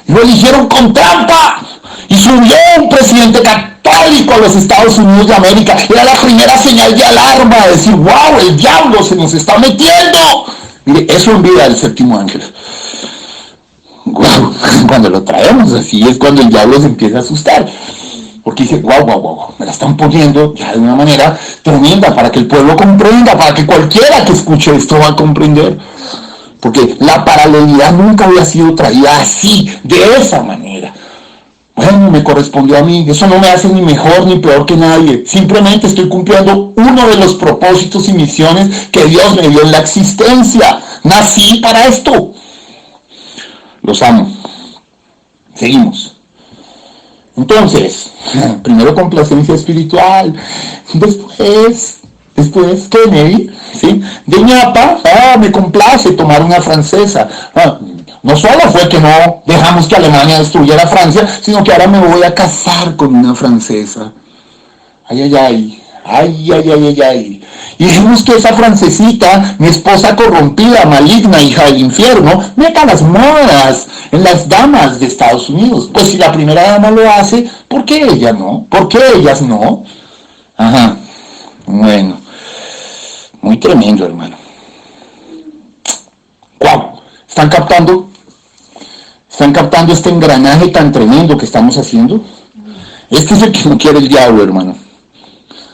lo eligieron con trampa. Y subió un presidente católico a los Estados Unidos de América. Era la primera señal de alarma, de decir, wow, el diablo se nos está metiendo. Mire, eso en vida del séptimo ángel. Wow, cuando lo traemos así es cuando el diablo se empieza a asustar. Porque dice, wow, me la están poniendo ya de una manera tremenda para que el pueblo comprenda, para que cualquiera que escuche esto va a comprender. Porque la paralelidad nunca había sido traída así, de esa manera. Bueno, me correspondió a mí, eso no me hace ni mejor ni peor que nadie, simplemente estoy cumpliendo uno de los propósitos y misiones que Dios me dio en la existencia. Nací para esto. Los amo. Seguimos. Entonces, primero complacencia espiritual, después Kennedy, ¿sí? De ñapa, me complace tomar una francesa. No solo fue que no dejamos que Alemania destruyera Francia, sino que ahora me voy a casar con una francesa. Ay. Y dijimos que esa francesita, mi esposa corrompida, maligna, hija del infierno, meta las modas en las damas de Estados Unidos. Pues si la primera dama lo hace, ¿por qué ella no? ¿Por qué ellas no? Ajá, bueno, muy tremendo, hermano. ¡Guau! ¿Están captando? ¿Están captando este engranaje tan tremendo que estamos haciendo? Este es el que no quiere el diablo, hermano.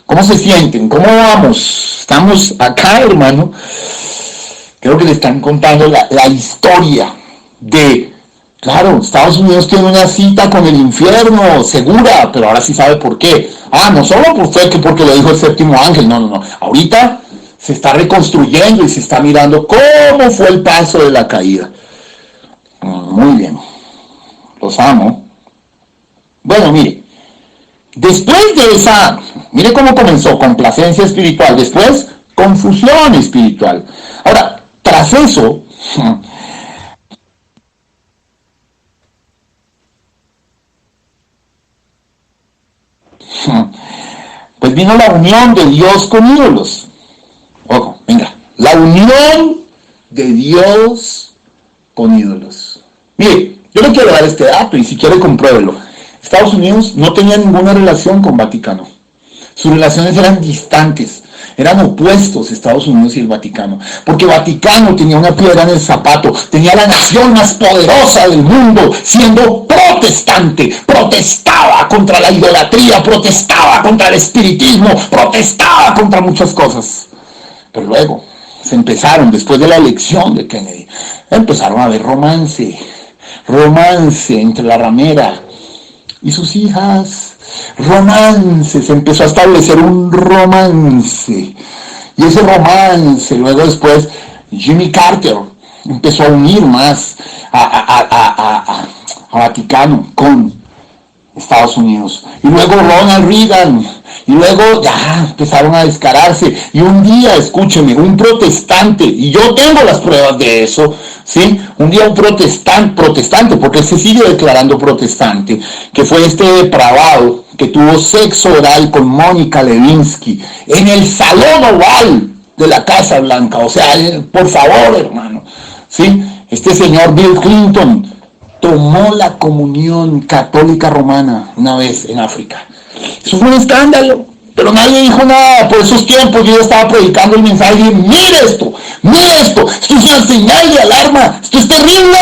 ¿Cómo se sienten? ¿Cómo vamos? Estamos acá, hermano. Creo que le están contando la historia de... Claro, Estados Unidos tiene una cita con el infierno, segura, pero ahora sí sabe por qué. No solo porque lo dijo el séptimo ángel, no. Ahorita se está reconstruyendo y se está mirando cómo fue el paso de la caída. Muy bien. Los amo. Bueno, mire. Después de esa, mire cómo comenzó, complacencia espiritual, después confusión espiritual. Ahora, tras eso, pues vino la unión de Dios con ídolos. Ojo, venga, la unión de Dios con ídolos. Mire, yo le quiero dar este dato y si quiere compruébelo. Estados Unidos no tenía ninguna relación con Vaticano. Sus relaciones eran distantes, eran opuestos Estados Unidos y el Vaticano. Porque Vaticano tenía una piedra en el zapato, tenía la nación más poderosa del mundo, siendo protestante, protestaba contra la idolatría, protestaba contra el espiritismo, protestaba contra muchas cosas. Pero luego, se empezaron, después de la elección de Kennedy, empezaron a haber romance entre la ramera y sus hijas, se empezó a establecer un romance, y ese romance, luego después, Jimmy Carter empezó a unir más a Vaticano con Estados Unidos, y luego Ronald Reagan, y luego ya empezaron a descararse, y un día, escúcheme, un protestante, y yo tengo las pruebas de eso, ¿sí? Un día un protestante, porque se sigue declarando protestante, que fue este depravado que tuvo sexo oral con Mónica Lewinsky en el Salón Oval de la Casa Blanca. O sea, por favor, hermano, ¿sí? Este señor Bill Clinton tomó la comunión católica romana una vez en África. Eso fue un escándalo, pero nadie dijo nada. Por esos tiempos yo estaba predicando el mensaje y dije, mire esto es una señal de alarma, esto es terrible.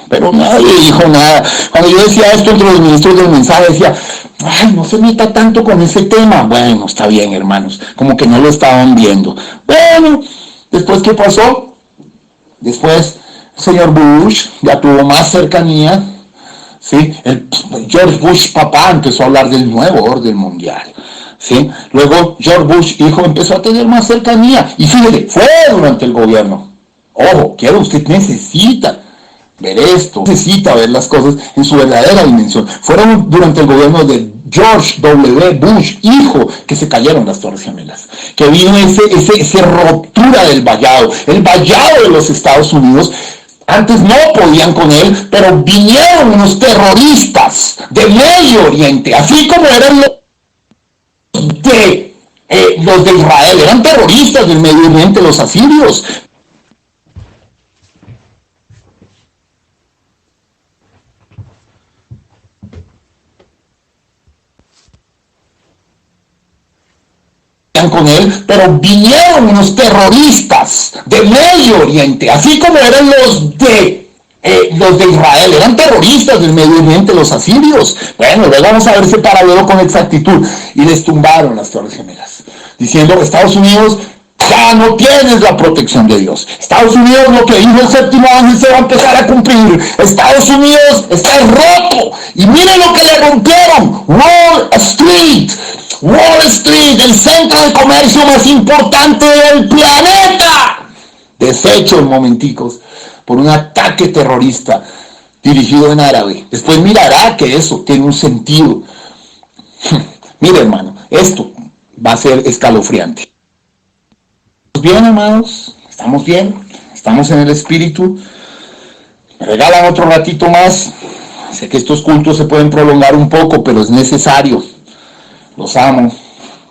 Pero nadie dijo nada. Cuando yo decía esto entre los ministros del mensaje, decía, ay, no se meta tanto con ese tema. Bueno, está bien, hermanos, como que no lo estaban viendo. Bueno, después, ¿qué pasó? Después, el señor Bush ya tuvo más cercanía, ¿sí? George Bush papá empezó a hablar del nuevo orden mundial, ¿sí? Luego George Bush hijo empezó a tener más cercanía, y fíjate, fue durante el gobierno. Ojo, usted necesita ver esto, necesita ver las cosas en su verdadera dimensión. Fueron durante el gobierno de George W. Bush, hijo, que se cayeron las Torres Gemelas, que vino esa ruptura del vallado, el vallado de los Estados Unidos. Antes no podían con él, pero vinieron unos terroristas de Medio Oriente, así como eran los de Israel, eran terroristas del Medio Oriente, los asirios. Con él, pero vinieron unos terroristas de Medio Oriente, así como eran los de Israel, eran terroristas del Medio Oriente, los asirios. Bueno, luego vamos a ver ese paralelo con exactitud, y les tumbaron las Torres Gemelas, diciendo, Estados Unidos ya no tienes la protección de Dios. Estados Unidos, lo que dijo el séptimo ángel se va a empezar a cumplir. Estados Unidos está roto, y miren lo que le rompieron. Wall Street, el centro de comercio más importante del planeta, deshecho en momenticos por un ataque terrorista dirigido en árabe. Después mirará que eso tiene un sentido. Mire, hermano, esto va a ser escalofriante. ¿Estamos bien, hermanos? ¿Estamos bien? ¿Estamos en el espíritu? ¿Me regalan otro ratito más? Sé que estos cultos se pueden prolongar un poco, pero es necesario. Los amo.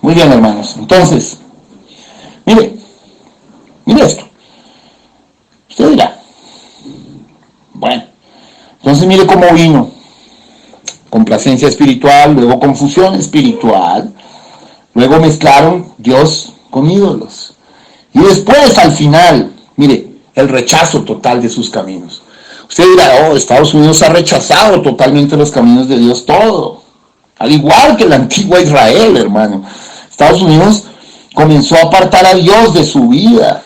Muy bien, hermanos. Entonces, mire esto. Usted dirá, bueno, entonces mire cómo vino. Complacencia espiritual, luego confusión espiritual, luego mezclaron Dios con ídolos. Y después, al final, mire, el rechazo total de sus caminos. Usted dirá, Estados Unidos ha rechazado totalmente los caminos de Dios, todo. Al igual que la antigua Israel, hermano. Estados Unidos comenzó a apartar a Dios de su vida,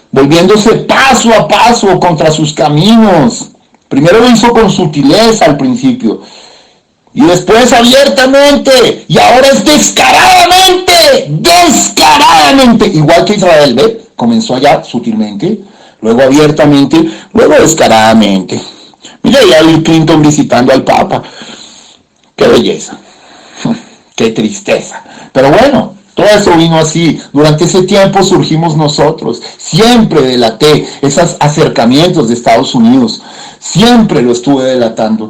volviéndose paso a paso contra sus caminos. Primero lo hizo con sutileza al principio, y después abiertamente, y ahora es descaradamente, igual que Israel, ¿ve? Comenzó allá sutilmente, luego abiertamente, luego descaradamente. Mira ya Bill Clinton visitando al Papa. Qué belleza, qué tristeza. Pero bueno, todo eso vino así. Durante ese tiempo surgimos nosotros. Siempre delaté esos acercamientos de Estados Unidos. Siempre lo estuve delatando.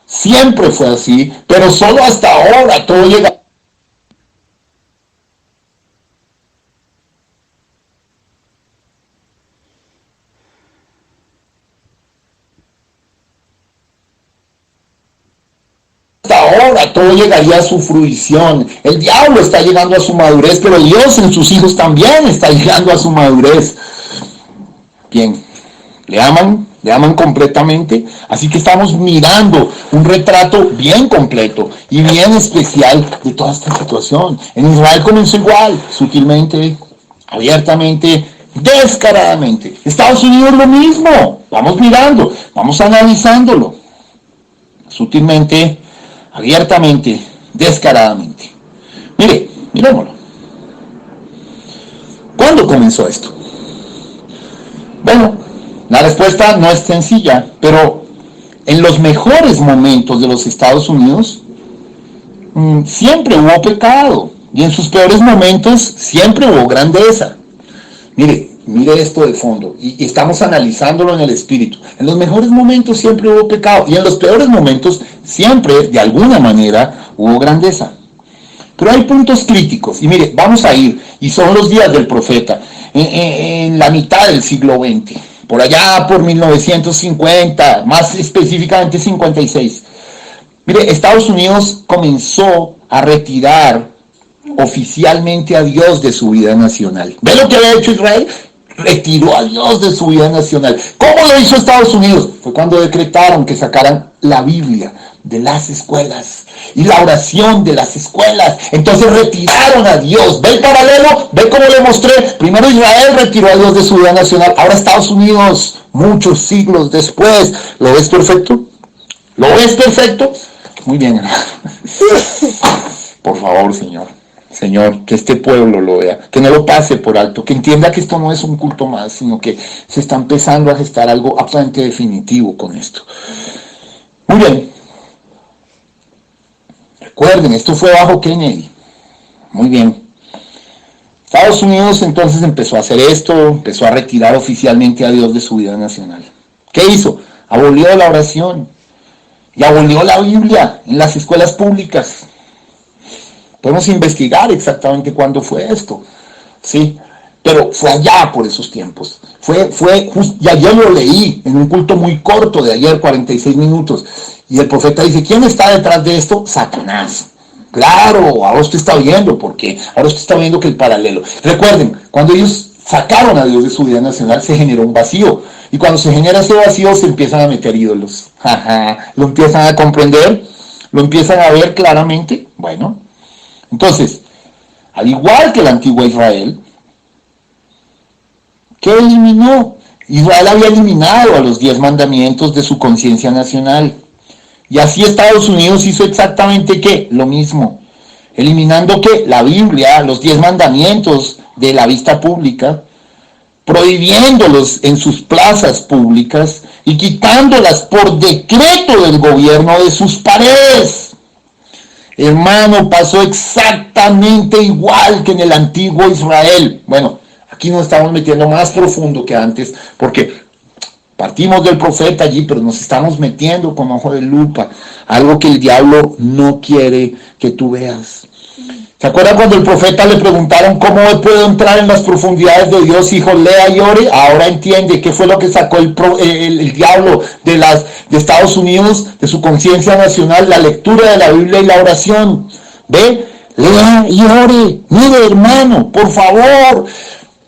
Siempre fue así. Pero solo hasta ahora todo llega. Ahora todo llegaría a su fruición. El diablo está llegando a su madurez, pero Dios en sus hijos también está llegando a su madurez. Bien, le aman completamente. Así que estamos mirando un retrato bien completo y bien especial de toda esta situación. En Israel comenzó igual, sutilmente, abiertamente, descaradamente. Estados Unidos lo mismo, vamos mirando, vamos analizándolo, sutilmente, abiertamente, descaradamente. Mire, mirémoslo. ¿Cuándo comenzó esto? Bueno, la respuesta no es sencilla, pero en los mejores momentos de los Estados Unidos siempre hubo pecado, y en sus peores momentos siempre hubo grandeza. Mire esto de fondo, y estamos analizándolo en el espíritu. En los mejores momentos siempre hubo pecado, y en los peores momentos siempre, de alguna manera, hubo grandeza. Pero hay puntos críticos, y mire, vamos a ir, y son los días del profeta, en la mitad del siglo XX, por allá por 1950, más específicamente 56. Mire, Estados Unidos comenzó a retirar oficialmente a Dios de su vida nacional. ¿Ve lo que había hecho Israel? Retiró a Dios de su vida nacional. ¿Cómo lo hizo Estados Unidos? Fue cuando decretaron que sacaran la Biblia de las escuelas y la oración de las escuelas. Entonces retiraron a Dios. ¿Ve el paralelo? ¿Ve cómo le mostré? Primero Israel retiró a Dios de su vida nacional. Ahora Estados Unidos, muchos siglos después. ¿Lo ves perfecto? ¿Lo ves perfecto? Muy bien, hermano. Por favor, Señor, que este pueblo lo vea, que no lo pase por alto, que entienda que esto no es un culto más, sino que se está empezando a gestar algo absolutamente definitivo con esto. Muy bien. Recuerden, esto fue bajo Kennedy. Muy bien. Estados Unidos entonces empezó a hacer esto, empezó a retirar oficialmente a Dios de su vida nacional. ¿Qué hizo? Abolió la oración y abolió la Biblia en las escuelas públicas. Podemos investigar exactamente cuándo fue esto, ¿sí? Pero fue allá por esos tiempos. Y ayer lo leí en un culto muy corto de ayer, 46 minutos. Y el profeta dice, ¿quién está detrás de esto? Satanás. Claro, ahora usted está viendo, porque ahora usted está viendo que el paralelo. Recuerden, cuando ellos sacaron a Dios de su vida nacional, se generó un vacío. Y cuando se genera ese vacío, se empiezan a meter ídolos. Lo empiezan a comprender, lo empiezan a ver claramente. Bueno, entonces, al igual que la antigua Israel, ¿qué eliminó? Israel había eliminado a los 10 mandamientos de su conciencia nacional. Y así Estados Unidos hizo exactamente ¿qué? Lo mismo. Eliminando ¿qué? La Biblia, los 10 mandamientos de la vista pública, prohibiéndolos en sus plazas públicas y quitándolas por decreto del gobierno de sus paredes. Hermano, pasó exactamente igual que en el antiguo Israel. Bueno, aquí nos estamos metiendo más profundo que antes, porque partimos del profeta allí, pero nos estamos metiendo con ojo de lupa, algo que el diablo no quiere que tú veas. ¿Se acuerdan cuando el profeta le preguntaron cómo puedo entrar en las profundidades de Dios? Hijo, lea y ore. Ahora entiende qué fue lo que sacó el diablo de Estados Unidos, de su conciencia nacional, la lectura de la Biblia y la oración. ¿Ve? Lea y ore. Mire, hermano, por favor,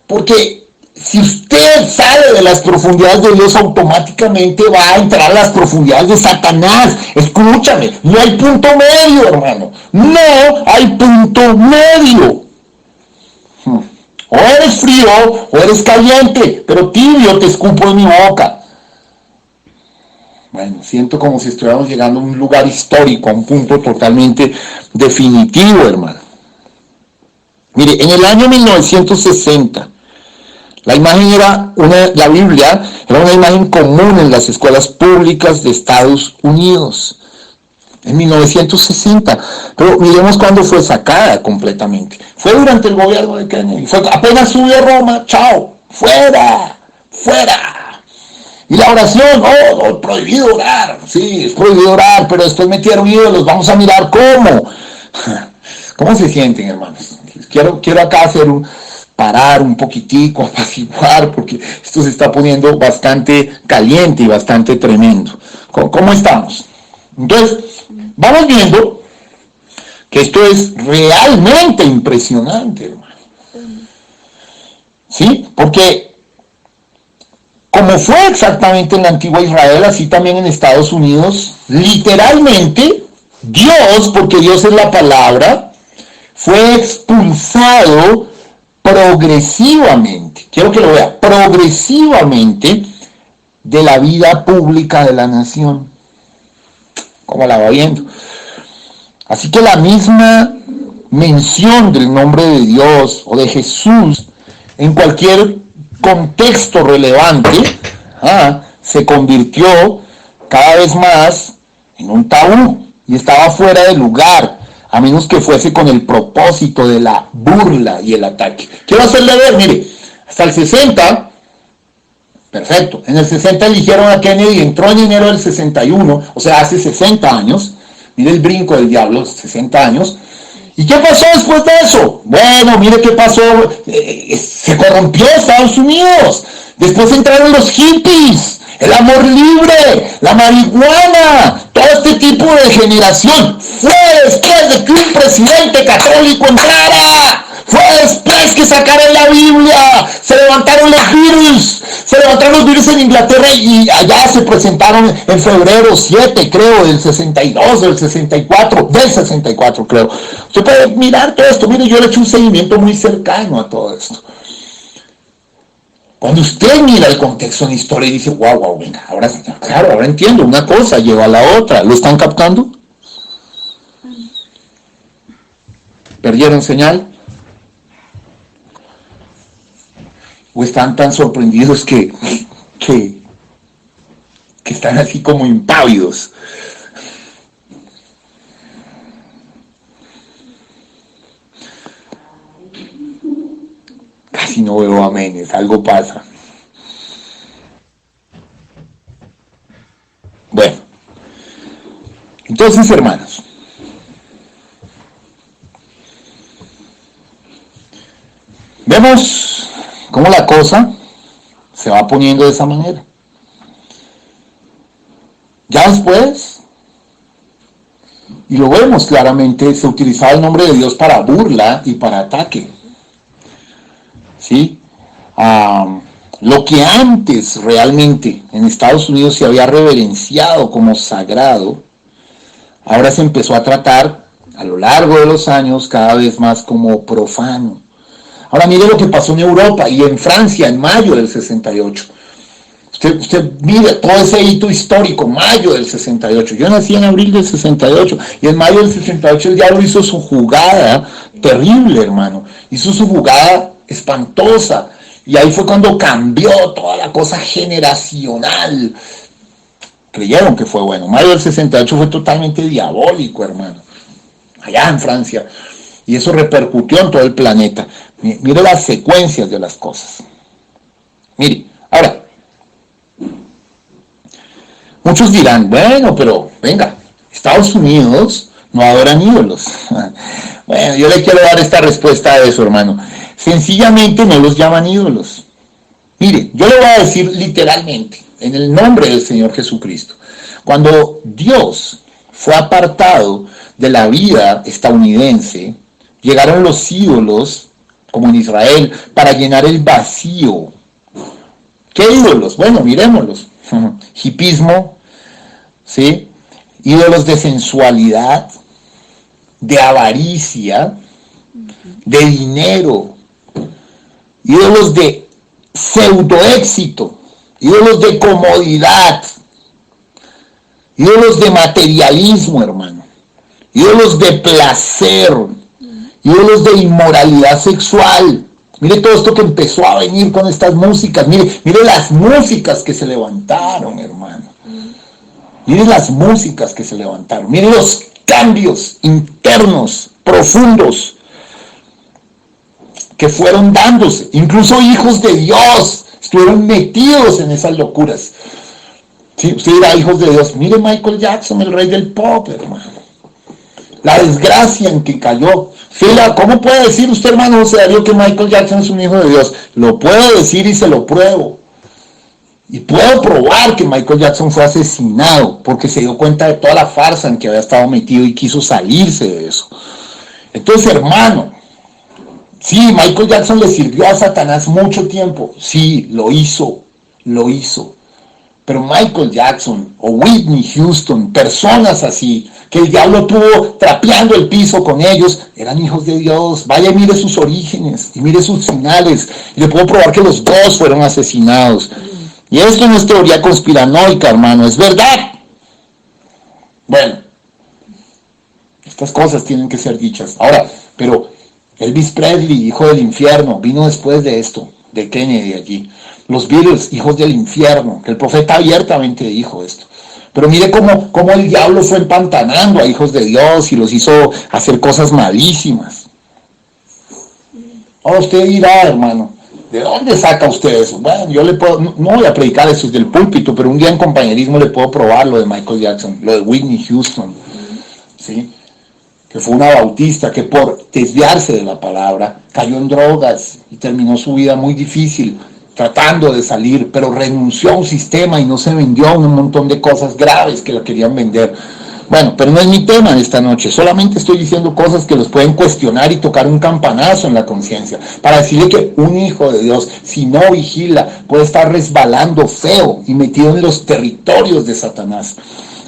porque si usted sale de las profundidades de Dios, automáticamente va a entrar a las profundidades de Satanás. Escúchame, no hay punto medio, hermano. No hay punto medio. O eres frío o eres caliente, pero tibio te escupo en mi boca. Bueno, siento como si estuviéramos llegando a un lugar histórico, a un punto totalmente definitivo, hermano. Mire, en el año 1960, la imagen la Biblia era una imagen común en las escuelas públicas de Estados Unidos. En 1960. Pero miremos cuándo fue sacada completamente. Fue durante el gobierno de Kennedy. Apenas subió a Roma, chao, fuera. Y la oración, prohibido orar. Sí, es prohibido orar, pero después metieron ídolos. Vamos a mirar cómo. ¿Cómo se sienten, hermanos? Quiero acá parar un poquitico, apaciguar, porque esto se está poniendo bastante caliente y bastante tremendo. ¿Cómo estamos? Entonces, vamos viendo que esto es realmente impresionante, hermano. ¿Sí? Porque como fue exactamente en la antigua Israel, así también en Estados Unidos, literalmente, Dios, porque Dios es la palabra, fue expulsado progresivamente, quiero que lo vea, progresivamente de la vida pública de la nación. ¿Cómo la va viendo? Así que la misma mención del nombre de Dios o de Jesús en cualquier contexto relevante se convirtió cada vez más en un tabú y estaba fuera de lugar, a menos que fuese con el propósito de la burla y el ataque. Quiero hacerle ver, mire, hasta el 60, perfecto, en el 60 eligieron a Kennedy, entró en enero del 61, o sea, hace 60 años, mire el brinco del diablo, 60 años. ¿Y qué pasó después de eso? Bueno, mire qué pasó, se corrompió Estados Unidos, después entraron los hippies, el amor libre, la marihuana, todo este tipo de generación. Fue después de que un presidente católico entrara, fue después que sacaron la Biblia, se levantaron los virus en Inglaterra y allá se presentaron en febrero 7, creo, del 62, del 64 creo. Usted puede mirar todo esto, mire, yo le he hecho un seguimiento muy cercano a todo esto. Cuando usted mira el contexto en la historia y dice, wow, venga, ahora, claro, ahora entiendo, una cosa lleva a la otra. ¿Lo están captando? ¿Perdieron señal? ¿O están tan sorprendidos que están así como impávidos? Casi no veo amenes, algo pasa. Bueno, entonces, hermanos, vemos cómo la cosa se va poniendo de esa manera. Ya después, y lo vemos claramente, se utilizaba el nombre de Dios para burla y para ataque. ¿Sí? Lo que antes realmente en Estados Unidos se había reverenciado como sagrado, ahora se empezó a tratar a lo largo de los años cada vez más como profano. Ahora mire lo que pasó en Europa y en Francia en mayo del 68. Usted mire todo ese hito histórico, mayo del 68. Yo nací en abril del 68 y en mayo del 68 el diablo hizo su jugada terrible, hermano. Hizo su jugada espantosa. Y ahí fue cuando cambió toda la cosa generacional. Creyeron que fue bueno. Mayo del 68 fue totalmente diabólico, hermano. Allá en Francia. Y eso repercutió en todo el planeta. Mire las secuencias de las cosas. Mire, ahora, muchos dirán, bueno, pero venga, Estados Unidos no adoran ídolos. Bueno, yo le quiero dar esta respuesta a eso, hermano. Sencillamente no los llaman ídolos. Mire, yo le voy a decir literalmente, en el nombre del Señor Jesucristo, cuando Dios fue apartado de la vida estadounidense, llegaron los ídolos, como en Israel, para llenar el vacío. ¿Qué ídolos? Bueno, miremoslos. Hipismo, ¿sí? Ídolos de sensualidad, de avaricia, de dinero, ídolos de pseudoéxito, ídolos de comodidad, ídolos de materialismo, hermano, ídolos de placer, ídolos de inmoralidad sexual. Mire todo esto que empezó a venir con estas músicas. Mire las músicas que se levantaron, hermano. Mire las músicas que se levantaron. Mire los cambios internos, profundos, que fueron dándose. Incluso hijos de Dios estuvieron metidos en esas locuras. ¿Sí? Usted dirá, hijos de Dios. Mire Michael Jackson, el rey del pop, hermano. La desgracia en que cayó. Fila, ¿cómo puede decir usted, hermano José Darío, que Michael Jackson es un hijo de Dios? Lo puedo decir y se lo pruebo. Y puedo probar que Michael Jackson fue asesinado porque se dio cuenta de toda la farsa en que había estado metido y quiso salirse de eso. Entonces, hermano, sí, Michael Jackson le sirvió a Satanás mucho tiempo. Sí, lo hizo. Pero Michael Jackson o Whitney Houston, personas así, que el diablo tuvo trapeando el piso con ellos, eran hijos de Dios. Vaya y mire sus orígenes y mire sus finales. Y le puedo probar que los dos fueron asesinados. Y esto no es teoría conspiranoica, hermano, es verdad. Bueno, estas cosas tienen que ser dichas. Ahora, pero Elvis Presley, hijo del infierno, vino después de esto, de Kennedy allí. Los Beatles, hijos del infierno, que el profeta abiertamente dijo esto. Pero mire cómo el diablo fue empantanando a hijos de Dios y los hizo hacer cosas malísimas. Ahora usted dirá, hermano, ¿de dónde saca usted eso? Bueno, yo le puedo, no voy a predicar eso desde el púlpito, pero un día en compañerismo le puedo probar lo de Michael Jackson, lo de Whitney Houston, ¿sí? Que fue una bautista que por desviarse de la palabra cayó en drogas y terminó su vida muy difícil, tratando de salir, pero renunció a un sistema y no se vendió a un montón de cosas graves que la querían vender. Bueno, pero no es mi tema de esta noche, solamente estoy diciendo cosas que los pueden cuestionar y tocar un campanazo en la conciencia, para decirle que un hijo de Dios, si no vigila, puede estar resbalando feo y metido en los territorios de Satanás.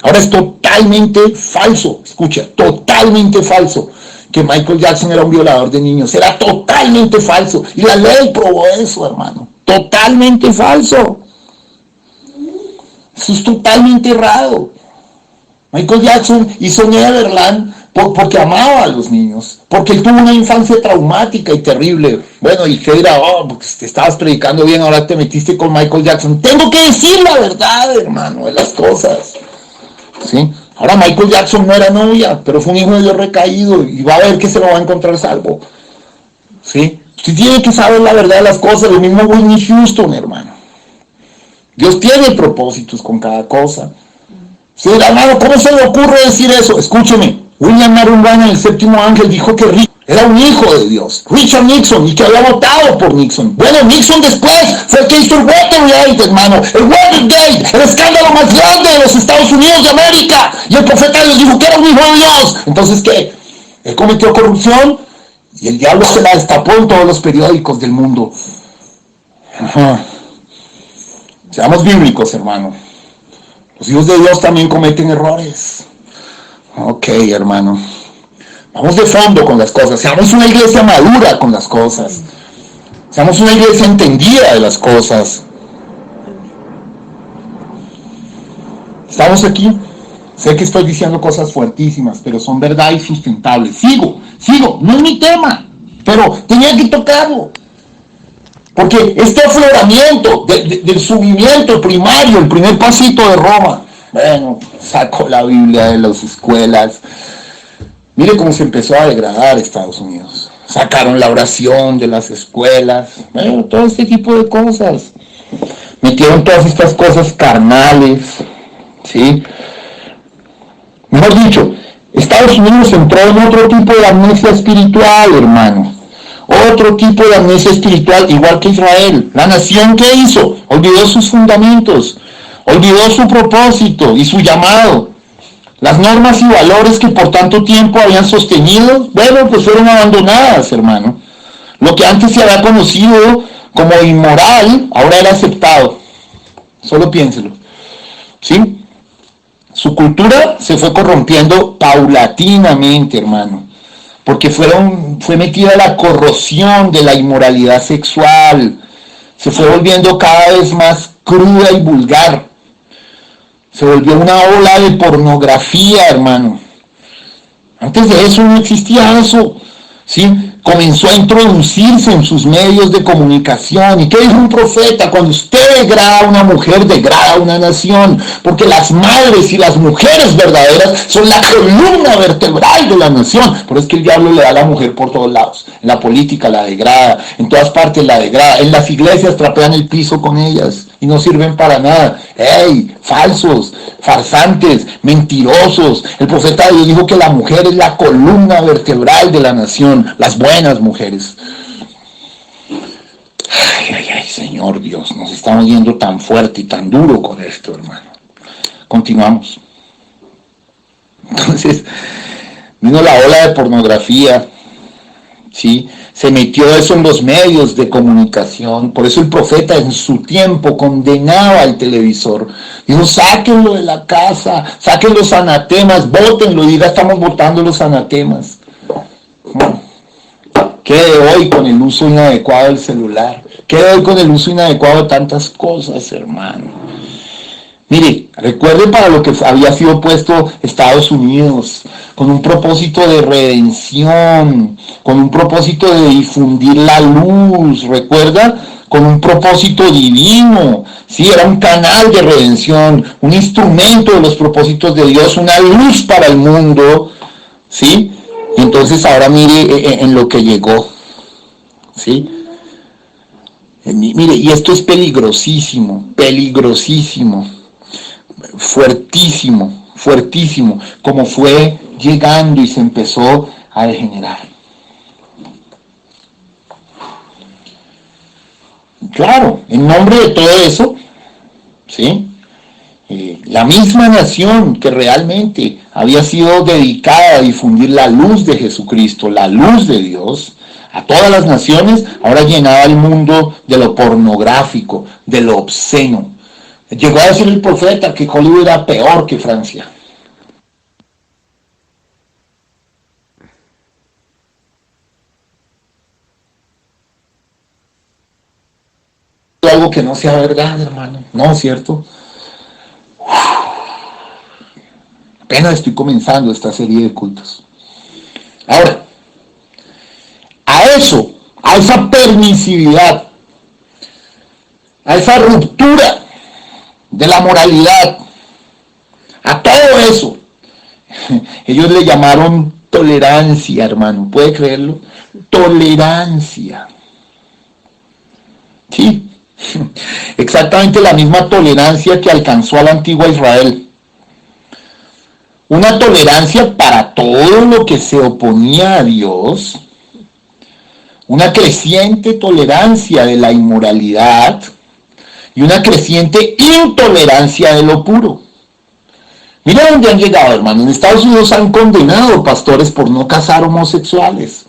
Ahora es totalmente falso, escucha, totalmente falso que Michael Jackson era un violador de niños, era totalmente falso, y la ley probó eso, hermano, totalmente falso. Eso es totalmente errado. Michael Jackson hizo Neverland porque amaba a los niños, porque él tuvo una infancia traumática y terrible. Bueno, y que dirá, porque te estabas predicando bien, ahora te metiste con Michael Jackson. Tengo que decir la verdad, hermano, de las cosas. ¿Sí? Ahora Michael Jackson no era novia, pero fue un hijo de Dios recaído y va a ver que se lo va a encontrar salvo. ¿Sí? Usted tiene que saber la verdad de las cosas, lo mismo Whitney Houston, hermano. Dios tiene propósitos con cada cosa. Sí, hermano, ¿cómo se le ocurre decir eso? Escúcheme, William Marungana, el séptimo ángel, dijo que Rick era un hijo de Dios, Richard Nixon, y que había votado por Nixon. Bueno, Nixon después fue el que hizo el Watergate, hermano, el Watergate, el escándalo más grande de los Estados Unidos de América, y el profeta Dios dijo que era un hijo de Dios. Entonces, ¿qué? Él cometió corrupción y el diablo se la destapó en todos los periódicos del mundo. Ajá. Seamos bíblicos, hermano. Los hijos de Dios también cometen errores. Ok, hermano. Vamos de fondo con las cosas. Seamos una iglesia madura con las cosas. Seamos una iglesia entendida de las cosas. ¿Estamos aquí? Sé que estoy diciendo cosas fuertísimas, pero son verdad y sustentables. Sigo. No es mi tema, pero tenía que tocarlo. Porque este afloramiento del subimiento primario, el primer pasito de Roma, bueno, sacó la Biblia de las escuelas. Mire cómo se empezó a degradar Estados Unidos. Sacaron la oración de las escuelas, bueno, todo este tipo de cosas. Metieron todas estas cosas carnales, ¿sí? Mejor dicho, Estados Unidos entró en otro tipo de amnesia espiritual, hermano. Otro tipo de amnesia espiritual, igual que Israel. La nación, ¿qué hizo? Olvidó sus fundamentos, olvidó su propósito y su llamado. Las normas y valores que por tanto tiempo habían sostenido, bueno, pues fueron abandonadas, hermano. Lo que antes se había conocido como inmoral, ahora era aceptado. Solo piénselo. ¿Sí? Su cultura se fue corrompiendo paulatinamente, hermano. Porque fue metida la corrosión de la inmoralidad sexual. Se fue volviendo cada vez más cruda y vulgar. Se volvió una ola de pornografía, hermano. Antes de eso no existía eso, ¿sí? Comenzó a introducirse en sus medios de comunicación. ¿Y qué dijo un profeta? Cuando usted degrada a una mujer, degrada a una nación. Porque las madres y las mujeres verdaderas son la columna vertebral de la nación. Por eso es que el diablo le da a la mujer por todos lados. En la política la degrada, en todas partes la degrada. En las iglesias trapean el piso con ellas y no sirven para nada. ¡Ey! Falsos, farsantes, mentirosos. El profeta de Dios dijo que la mujer es la columna vertebral de la nación. Las buenas mujeres. Ay, Señor Dios, nos estamos yendo tan fuerte y tan duro con esto, hermano. Continuamos. Entonces, vino la ola de pornografía, ¿sí? Se metió eso en los medios de comunicación. Por eso el profeta en su tiempo condenaba al televisor. Dijo, sáquenlo de la casa, saquen los anatemas, bótenlo, y diga, estamos botando los anatemas. ¿Qué de hoy con el uso inadecuado del celular? ¿Qué de hoy con el uso inadecuado de tantas cosas, hermano? Mire, recuerden para lo que había sido puesto Estados Unidos, con un propósito de redención, con un propósito de difundir la luz, ¿recuerda? Con un propósito divino, sí, era un canal de redención, un instrumento de los propósitos de Dios, una luz para el mundo, ¿sí? Entonces ahora mire en lo que llegó, ¿sí? Mire, y esto es peligrosísimo, peligrosísimo. Fuertísimo, fuertísimo, como fue llegando y se empezó a degenerar. Claro, en nombre de todo eso, ¿sí? La misma nación que realmente había sido dedicada a difundir la luz de Jesucristo, la luz de Dios, a todas las naciones, ahora llenaba el mundo de lo pornográfico, de lo obsceno. Llegó a decir el profeta que Hollywood era peor que Francia. Algo que no sea verdad, hermano. No, ¿cierto? Apenas estoy comenzando esta serie de cultos. Ahora, a eso, a esa permisividad, a esa ruptura de la moralidad, a todo eso, ellos le llamaron tolerancia, hermano. ¿Puede creerlo? Tolerancia. Sí, exactamente la misma tolerancia que alcanzó a la antigua Israel. Una tolerancia para todo lo que se oponía a Dios, una creciente tolerancia de la inmoralidad y una creciente intolerancia de lo puro. Mira dónde han llegado, hermano. En Estados Unidos han condenado pastores por no casar homosexuales.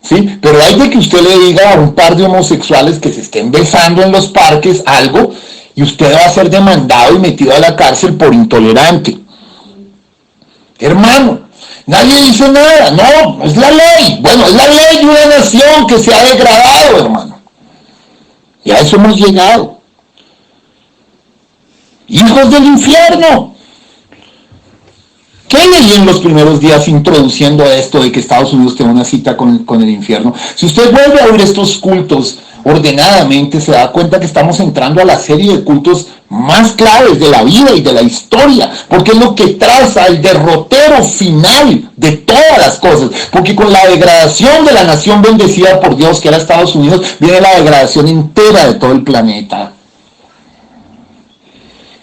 ¿Sí? Pero hay de que usted le diga a un par de homosexuales que se estén besando en los parques algo y usted va a ser demandado y metido a la cárcel por intolerante. Hermano, nadie dice nada, no, es la ley. Bueno, es la ley de una nación que se ha degradado, hermano. Y a eso hemos llegado. Hijos del infierno. ¿Qué leí en los primeros días introduciendo esto de que Estados Unidos tiene una cita con el infierno? Si usted vuelve a oír estos cultos ordenadamente, se da cuenta que estamos entrando a la serie de cultos más claves de la vida y de la historia, porque es lo que traza el derrotero final de todas las cosas, porque con la degradación de la nación bendecida por Dios, que era Estados Unidos, viene la degradación entera de todo el planeta.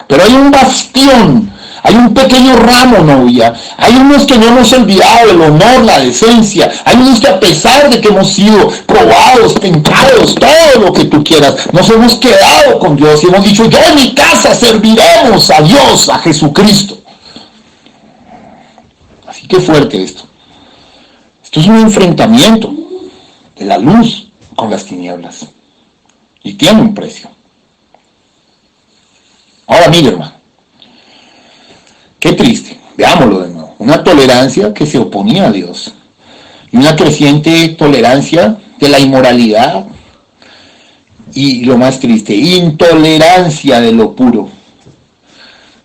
Pero hay un bastión, hay un pequeño ramo, novia. Hay unos que no hemos olvidado el honor, la decencia. Hay unos que a pesar de que hemos sido probados, tentados, todo lo que tú quieras, nos hemos quedado con Dios y hemos dicho, yo en mi casa serviremos a Dios, a Jesucristo. Así que fuerte esto. Esto es un enfrentamiento de la luz con las tinieblas. Y tiene un precio. Ahora mire, hermano. Qué triste. Veámoslo de nuevo. Una tolerancia que se oponía a Dios. Y una creciente tolerancia de la inmoralidad. Y lo más triste, intolerancia de lo puro.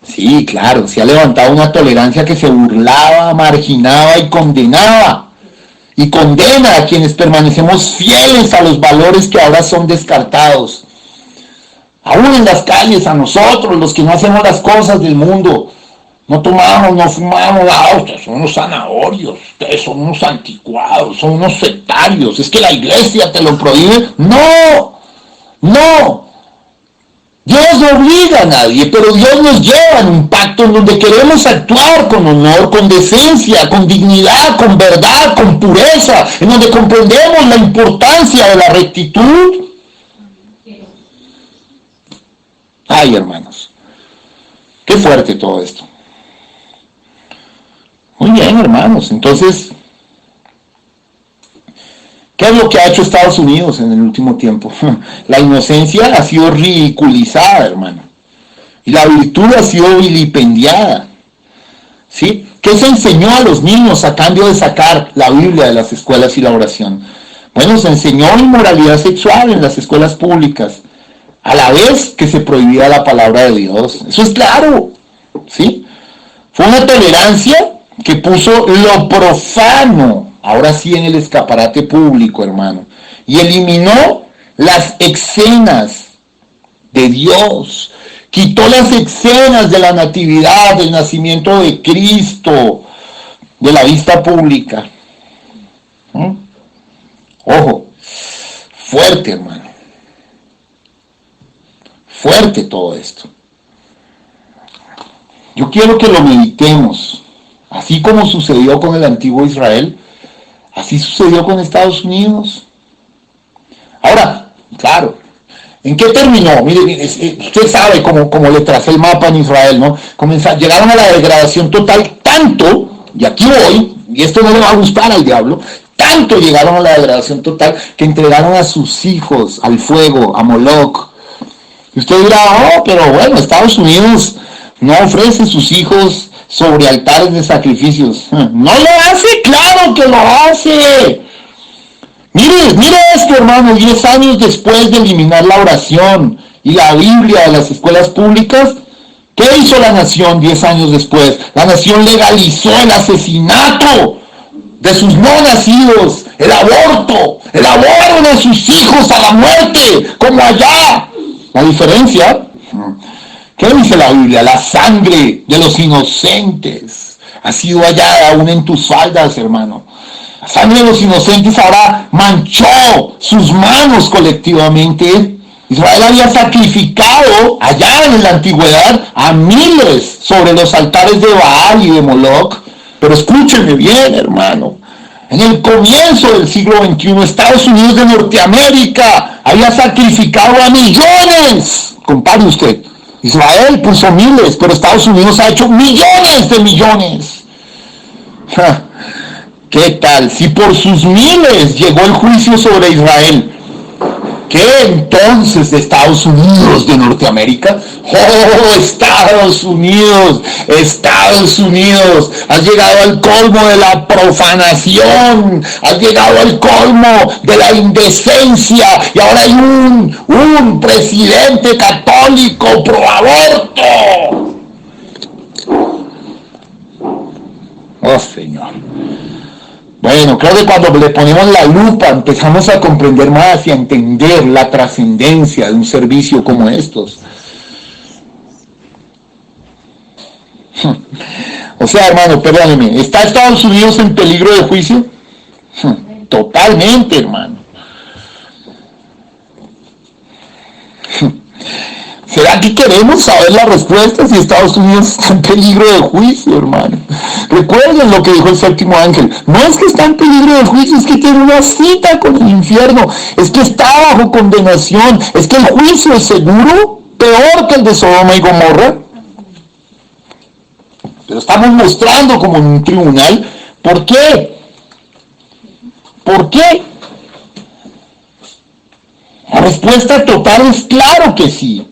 Sí, claro, se ha levantado una tolerancia que se burlaba, marginaba y condenaba. Y condena a quienes permanecemos fieles a los valores que ahora son descartados. Aún en las calles, a nosotros, los que no hacemos las cosas del mundo. No tomamos, no fumamos, ustedes son unos zanahorios, ustedes son unos anticuados, son unos sectarios. Es que la iglesia te lo prohíbe. No, no. Dios no obliga a nadie, pero Dios nos lleva en un pacto en donde queremos actuar con honor, con decencia, con dignidad, con verdad, con pureza, en donde comprendemos la importancia de la rectitud. Ay, hermanos, qué fuerte todo esto. Muy bien, hermanos, entonces, ¿Qué es lo que ha hecho Estados Unidos en el último tiempo? La inocencia ha sido ridiculizada, hermano. Y la virtud ha sido vilipendiada. ¿Sí? ¿Qué se enseñó a los niños a cambio de sacar la Biblia de las escuelas y la oración? Bueno, se enseñó inmoralidad sexual en las escuelas públicas, a la vez que se prohibía la palabra de Dios. Eso es claro, ¿sí? Fue una tolerancia que puso lo profano, ahora sí, en el escaparate público, hermano, y eliminó las escenas de Dios, quitó las escenas de la natividad, del nacimiento de Cristo, de la vista pública. Ojo, fuerte, hermano, fuerte todo esto. Yo quiero que lo meditemos, así como sucedió con el antiguo Israel, así sucedió con Estados Unidos. Ahora, claro, ¿en qué terminó? Mire, usted sabe cómo le tracé el mapa en Israel, ¿no? Llegaron a la degradación total tanto, y aquí voy, y esto no le va a gustar al diablo, tanto llegaron a la degradación total que entregaron a sus hijos al fuego, a Moloch. Y usted dirá, oh, pero bueno, Estados Unidos no ofrece sus hijos sobre altares de sacrificios. No lo hace, claro que lo hace. Mire esto, hermano, 10 años después de eliminar la oración y la Biblia de las escuelas públicas, ¿qué hizo la nación 10 años después? La nación legalizó el asesinato de sus no nacidos, el aborto, elevaron a sus hijos a la muerte, como allá. La diferencia, ¿qué dice la Biblia? La sangre de los inocentes ha sido hallada aún en tus faldas, hermano. La sangre de los inocentes ahora manchó sus manos colectivamente. Israel había sacrificado allá en la antigüedad a miles sobre los altares de Baal y de Moloch. Pero escúchenme bien, hermano. En el comienzo del siglo XXI, Estados Unidos de Norteamérica había sacrificado a millones. Compare usted. Israel puso miles, pero Estados Unidos ha hecho millones de millones. ¿Qué tal? Si por sus miles llegó el juicio sobre Israel, ¿qué entonces de Estados Unidos de Norteamérica? ¡Oh, Estados Unidos! ¡Estados Unidos! Has llegado al colmo de la profanación, has llegado al colmo de la indecencia, y ahora hay un presidente católico pro aborto. ¡Oh, Señor! Bueno, creo que cuando le ponemos la lupa empezamos a comprender más y a entender la trascendencia de un servicio como estos. O sea, hermano, perdóneme, ¿está Estados Unidos en peligro de juicio? Totalmente, hermano. ¿Será que queremos saber la respuesta si Estados Unidos está en peligro de juicio, hermano? Recuerden lo que dijo el séptimo ángel. No es que está en peligro de juicio, es que tiene una cita con el infierno. Es que está bajo condenación. Es que el juicio es seguro, peor que el de Sodoma y Gomorra. Pero estamos mostrando como en un tribunal. ¿Por qué? ¿Por qué? La respuesta total es claro que sí.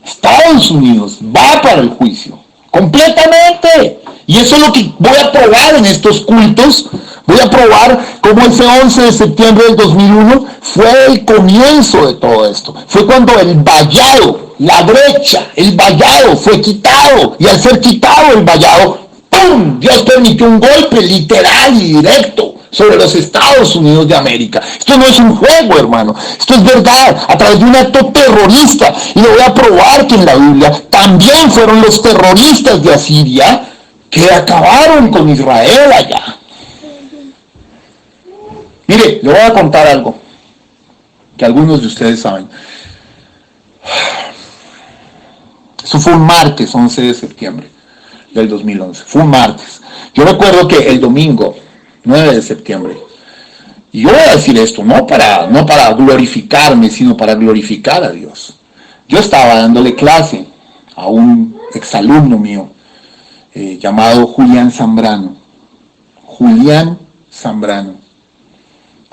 Estados Unidos va para el juicio, completamente. Y eso es lo que voy a probar en estos cultos. Voy a probar cómo ese 11 de septiembre del 2001 fue el comienzo de todo esto. Fue cuando el vallado, la brecha, el vallado fue quitado. Y al ser quitado el vallado, ¡pum! Dios permitió un golpe literal y directo sobre los Estados Unidos de América. Esto no es un juego, hermano. Esto es verdad, a través de un acto terrorista. Y le voy a probar que en la Biblia también fueron los terroristas de Asiria que acabaron con Israel allá. Mire, le voy a contar algo que algunos de ustedes saben. Eso fue un martes 11 de septiembre del 2011. Fue un martes. Yo recuerdo que el domingo 9 de septiembre. Y yo voy a decir esto, no para glorificarme, sino para glorificar a Dios. Yo estaba dándole clase a un exalumno mío llamado Julián Zambrano. Julián Zambrano.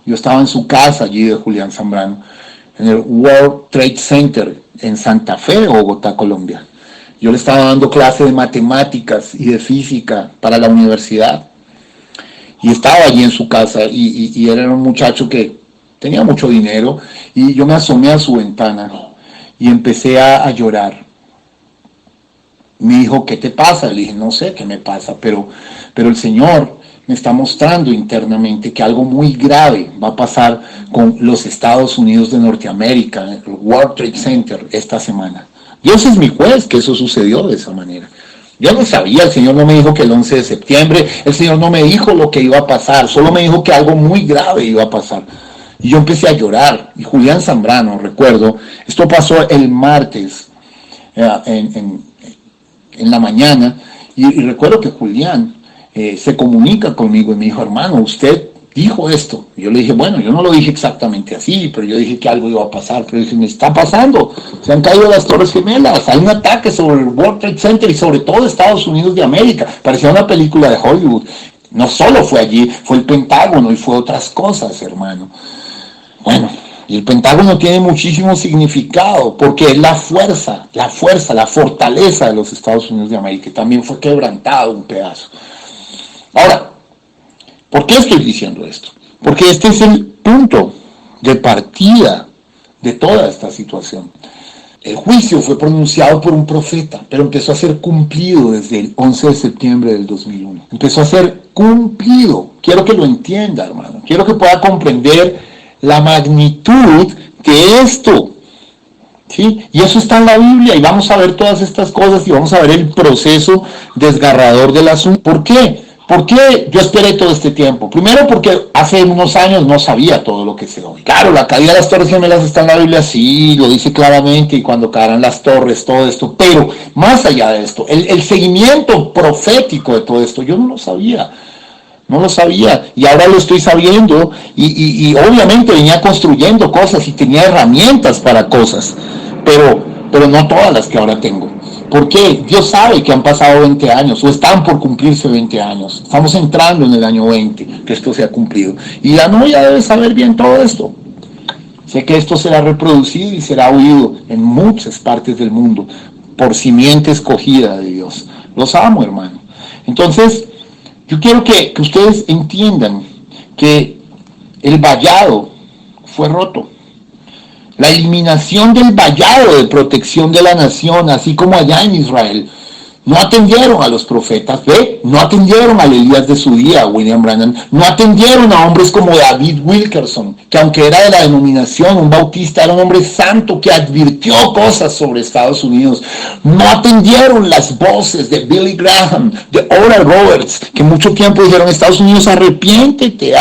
Yo estaba en su casa allí de Julián Zambrano, en el World Trade Center en Santa Fe, Bogotá, Colombia. Yo le estaba dando clase de matemáticas y de física para la universidad. Y estaba allí en su casa y él era un muchacho que tenía mucho dinero y yo me asomé a su ventana y empecé a llorar. Me dijo, ¿qué te pasa? Le dije, no sé qué me pasa, pero el Señor me está mostrando internamente que algo muy grave va a pasar con los Estados Unidos de Norteamérica, el World Trade Center, esta semana. Dios es mi juez que eso sucedió de esa manera. Yo no sabía, el Señor no me dijo que el 11 de septiembre, el Señor no me dijo lo que iba a pasar, solo me dijo que algo muy grave iba a pasar. Y yo empecé a llorar. Y Julián Zambrano, recuerdo, esto pasó el martes en la mañana, y recuerdo que Julián se comunica conmigo y me dijo, hermano, usted dijo esto. Y yo le dije, bueno, yo no lo dije exactamente así, pero yo dije que algo iba a pasar. Pero dije, me está pasando, se han caído las Torres Gemelas, hay un ataque sobre el World Trade Center y sobre todo Estados Unidos de América. Parecía una película de Hollywood. No solo fue allí, fue el Pentágono y fue otras cosas, hermano. Bueno, y el Pentágono tiene muchísimo significado porque es la fuerza, la fortaleza de los Estados Unidos de América. También fue quebrantado un pedazo. Ahora, ¿por qué estoy diciendo esto? Porque este es el punto de partida de toda esta situación. El juicio fue pronunciado por un profeta, pero empezó a ser cumplido desde el 11 de septiembre del 2001. Empezó a ser cumplido. Quiero que lo entienda, hermano. Quiero que pueda comprender la magnitud de esto. ¿Sí? Y eso está en la Biblia y vamos a ver todas estas cosas y vamos a ver el proceso desgarrador del asunto. ¿Por qué? ¿Por qué yo esperé todo este tiempo? Primero porque hace unos años no sabía todo lo que sé hoy. Claro, la caída de las Torres Gemelas está en la Biblia, sí, lo dice claramente, y cuando caerán las torres, todo esto. Pero más allá de esto, el seguimiento profético de todo esto, yo no lo sabía. No lo sabía y ahora lo estoy sabiendo y obviamente venía construyendo cosas y tenía herramientas para cosas, pero no todas las que ahora tengo. ¿Por qué? Dios sabe que han pasado 20 años o están por cumplirse 20 años. Estamos entrando en el año 20, que esto se ha cumplido. Y la novia debe saber bien todo esto. Sé que esto será reproducido y será oído en muchas partes del mundo por simiente escogida de Dios. Los amo, hermano. Entonces, yo quiero que ustedes entiendan que el vallado fue roto. La eliminación del vallado de protección de la nación, así como allá en Israel, no atendieron a los profetas, ¿ve? No atendieron al Elías de su día, William Branham, no atendieron a hombres como David Wilkerson, que aunque era de la denominación, un bautista, era un hombre santo que advirtió cosas sobre Estados Unidos. No atendieron las voces de Billy Graham, de Oral Roberts, que mucho tiempo dijeron, Estados Unidos, arrepiéntete,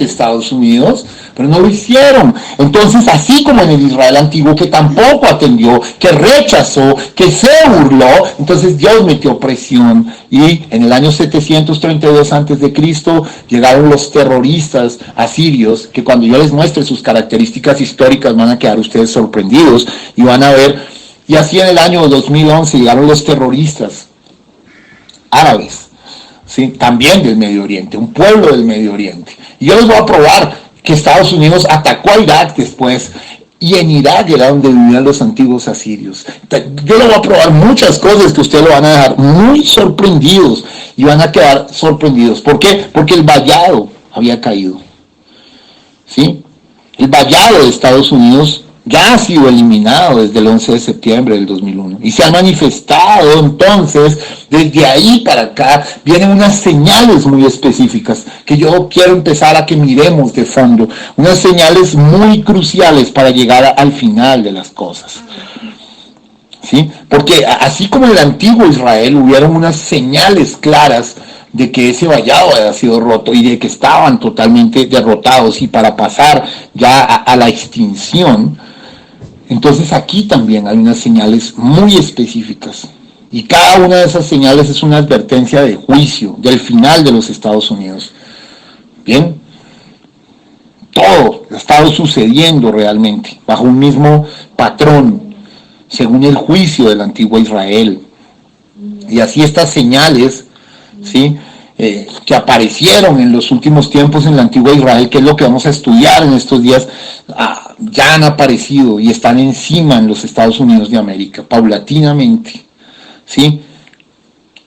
Estados Unidos, pero no lo hicieron. Entonces, así como en el Israel antiguo, que tampoco atendió, que rechazó, que se burló, entonces Dios metió presión. Y en el año 732 a.C. llegaron los terroristas asirios, que cuando yo les muestre sus características históricas van a quedar ustedes sorprendidos y van a ver. Y así en el año 2011 llegaron los terroristas árabes, ¿sí? También del Medio Oriente, un pueblo del Medio Oriente. Y yo les voy a probar que Estados Unidos atacó a Irak después, y en Irak era donde vivían los antiguos asirios. Yo le voy a probar muchas cosas que ustedes lo van a dejar muy sorprendidos, y van a quedar sorprendidos. ¿Por qué? Porque el vallado había caído. ¿Sí? El vallado de Estados Unidos ya ha sido eliminado desde el 11 de septiembre del 2001 y se ha manifestado. Entonces, desde ahí para acá vienen unas señales muy específicas que yo quiero empezar a que miremos de fondo, unas señales muy cruciales para llegar al final de las cosas. ¿Sí? Porque así como en el antiguo Israel hubieron unas señales claras de que ese vallado había sido roto y de que estaban totalmente derrotados y para pasar ya a la extinción, entonces aquí también hay unas señales muy específicas. Y cada una de esas señales es una advertencia de juicio, del final de los Estados Unidos. Bien, todo ha estado sucediendo realmente, bajo un mismo patrón, según el juicio del antiguo Israel. Y así estas señales, ¿sí? que aparecieron en los últimos tiempos en la antigua Israel, que es lo que vamos a estudiar en estos días, ya han aparecido y están encima en los Estados Unidos de América, paulatinamente, ¿sí?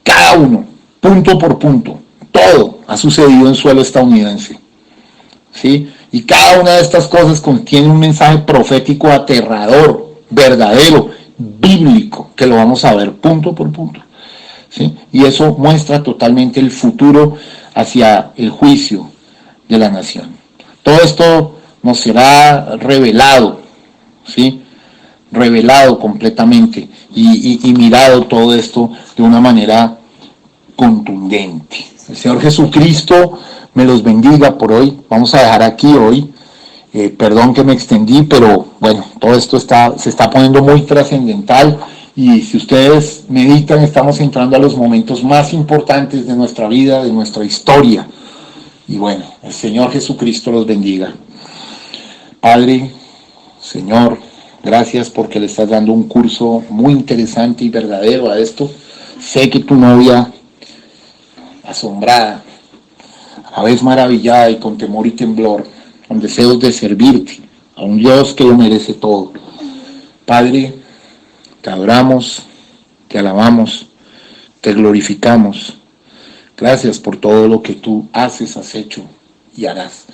Cada uno, punto por punto, todo ha sucedido en suelo estadounidense, ¿sí? Y cada una de estas cosas contiene un mensaje profético aterrador, verdadero, bíblico, que lo vamos a ver punto por punto, ¿sí? Y eso muestra totalmente el futuro hacia el juicio de la nación. Todo esto nos será revelado, ¿sí? Revelado completamente y mirado todo esto de una manera contundente. El Señor Jesucristo me los bendiga por hoy. Vamos a dejar aquí hoy. Perdón que me extendí, pero bueno, todo esto se está poniendo muy trascendental y si ustedes meditan, estamos entrando a los momentos más importantes de nuestra vida, de nuestra historia. Y bueno, el Señor Jesucristo los bendiga. Padre, Señor, gracias porque le estás dando un curso muy interesante y verdadero a esto. Sé que tu novia, asombrada, a la vez maravillada y con temor y temblor, con deseos de servirte, a un Dios que lo merece todo. Padre, te adoramos, te alabamos, te glorificamos. Gracias por todo lo que tú haces, has hecho y harás.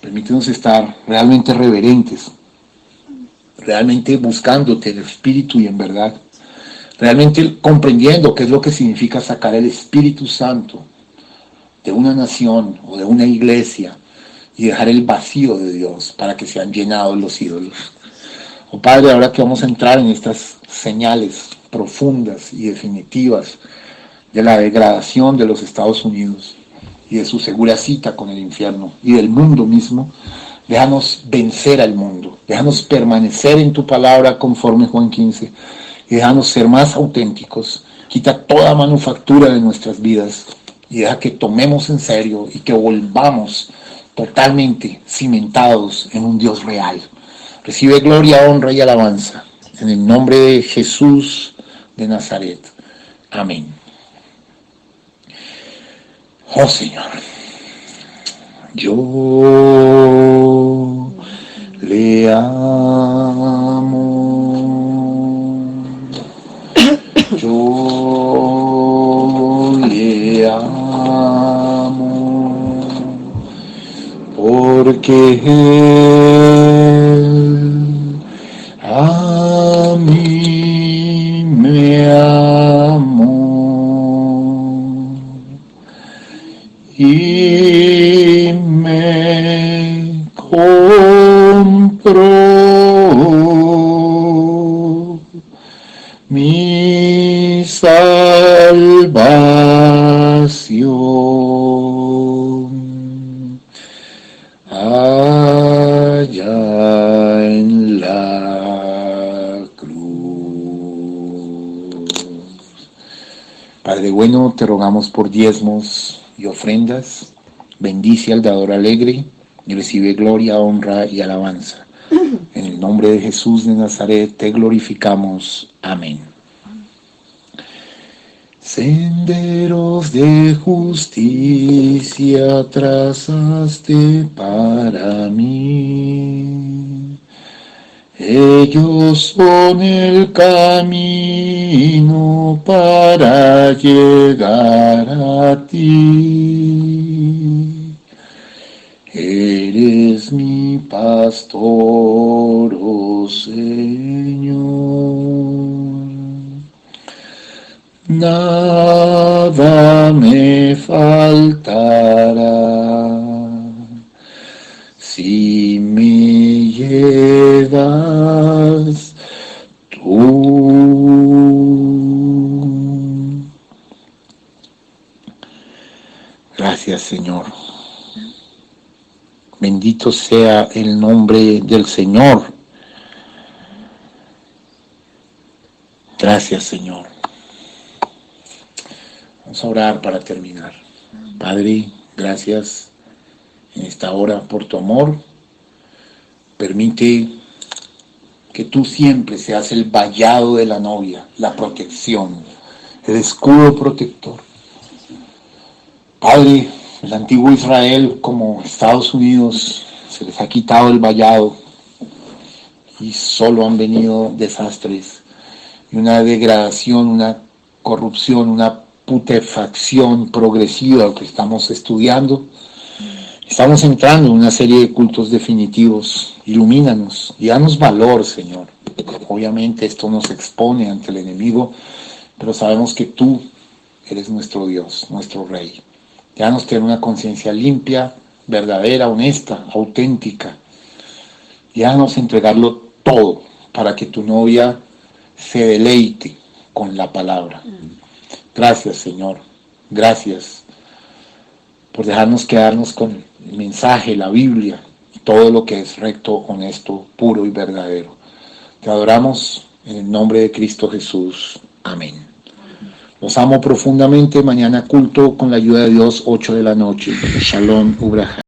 Permítenos estar realmente reverentes, realmente buscándote en espíritu y en verdad, realmente comprendiendo qué es lo que significa sacar el Espíritu Santo de una nación o de una iglesia y dejar el vacío de Dios para que sean llenados los ídolos. Oh Padre, ahora que vamos a entrar en estas señales profundas y definitivas de la degradación de los Estados Unidos y de su segura cita con el infierno y del mundo mismo, déjanos vencer al mundo, déjanos permanecer en tu palabra conforme Juan 15 y déjanos ser más auténticos. Quita toda manufactura de nuestras vidas y deja que tomemos en serio y que volvamos totalmente cimentados en un Dios real. Recibe gloria, honra y alabanza en el nombre de Jesús de Nazaret. Amén. Oh Señor, yo le amo, yo le amo, porque Él a mí me amó y me compró mi salvación allá en la cruz. Padre bueno, te rogamos por diezmos y ofrendas. Bendice al dador alegre y recibe gloria, honra y alabanza. En el nombre de Jesús de Nazaret te glorificamos. Amén. Senderos de justicia trazaste para mí. Ellos son el camino para llegar a ti. Eres mi pastor, oh Señor. Nada me faltará si me llevas tú. Gracias, Señor. Bendito sea el nombre del Señor. Gracias, Señor. Vamos a orar para terminar. Padre, gracias en esta hora por tu amor. Permite que tú siempre seas el vallado de la novia, la protección, el escudo protector. Padre, el antiguo Israel, como Estados Unidos, se les ha quitado el vallado y solo han venido desastres y una degradación, una corrupción, una putrefacción progresiva que estamos estudiando. Estamos entrando en una serie de cultos definitivos. Ilumínanos y danos valor, Señor. Obviamente esto nos expone ante el enemigo, pero sabemos que tú eres nuestro Dios, nuestro Rey. Danos tener una conciencia limpia, verdadera, honesta, auténtica. Danos entregarlo todo para que tu novia se deleite con la palabra. Gracias, Señor. Gracias por dejarnos quedarnos con el mensaje, la Biblia, y todo lo que es recto, honesto, puro y verdadero. Te adoramos en el nombre de Cristo Jesús. Amén. Los amo profundamente. Mañana culto con la ayuda de Dios, 8 de la noche. Shalom, Ubraja.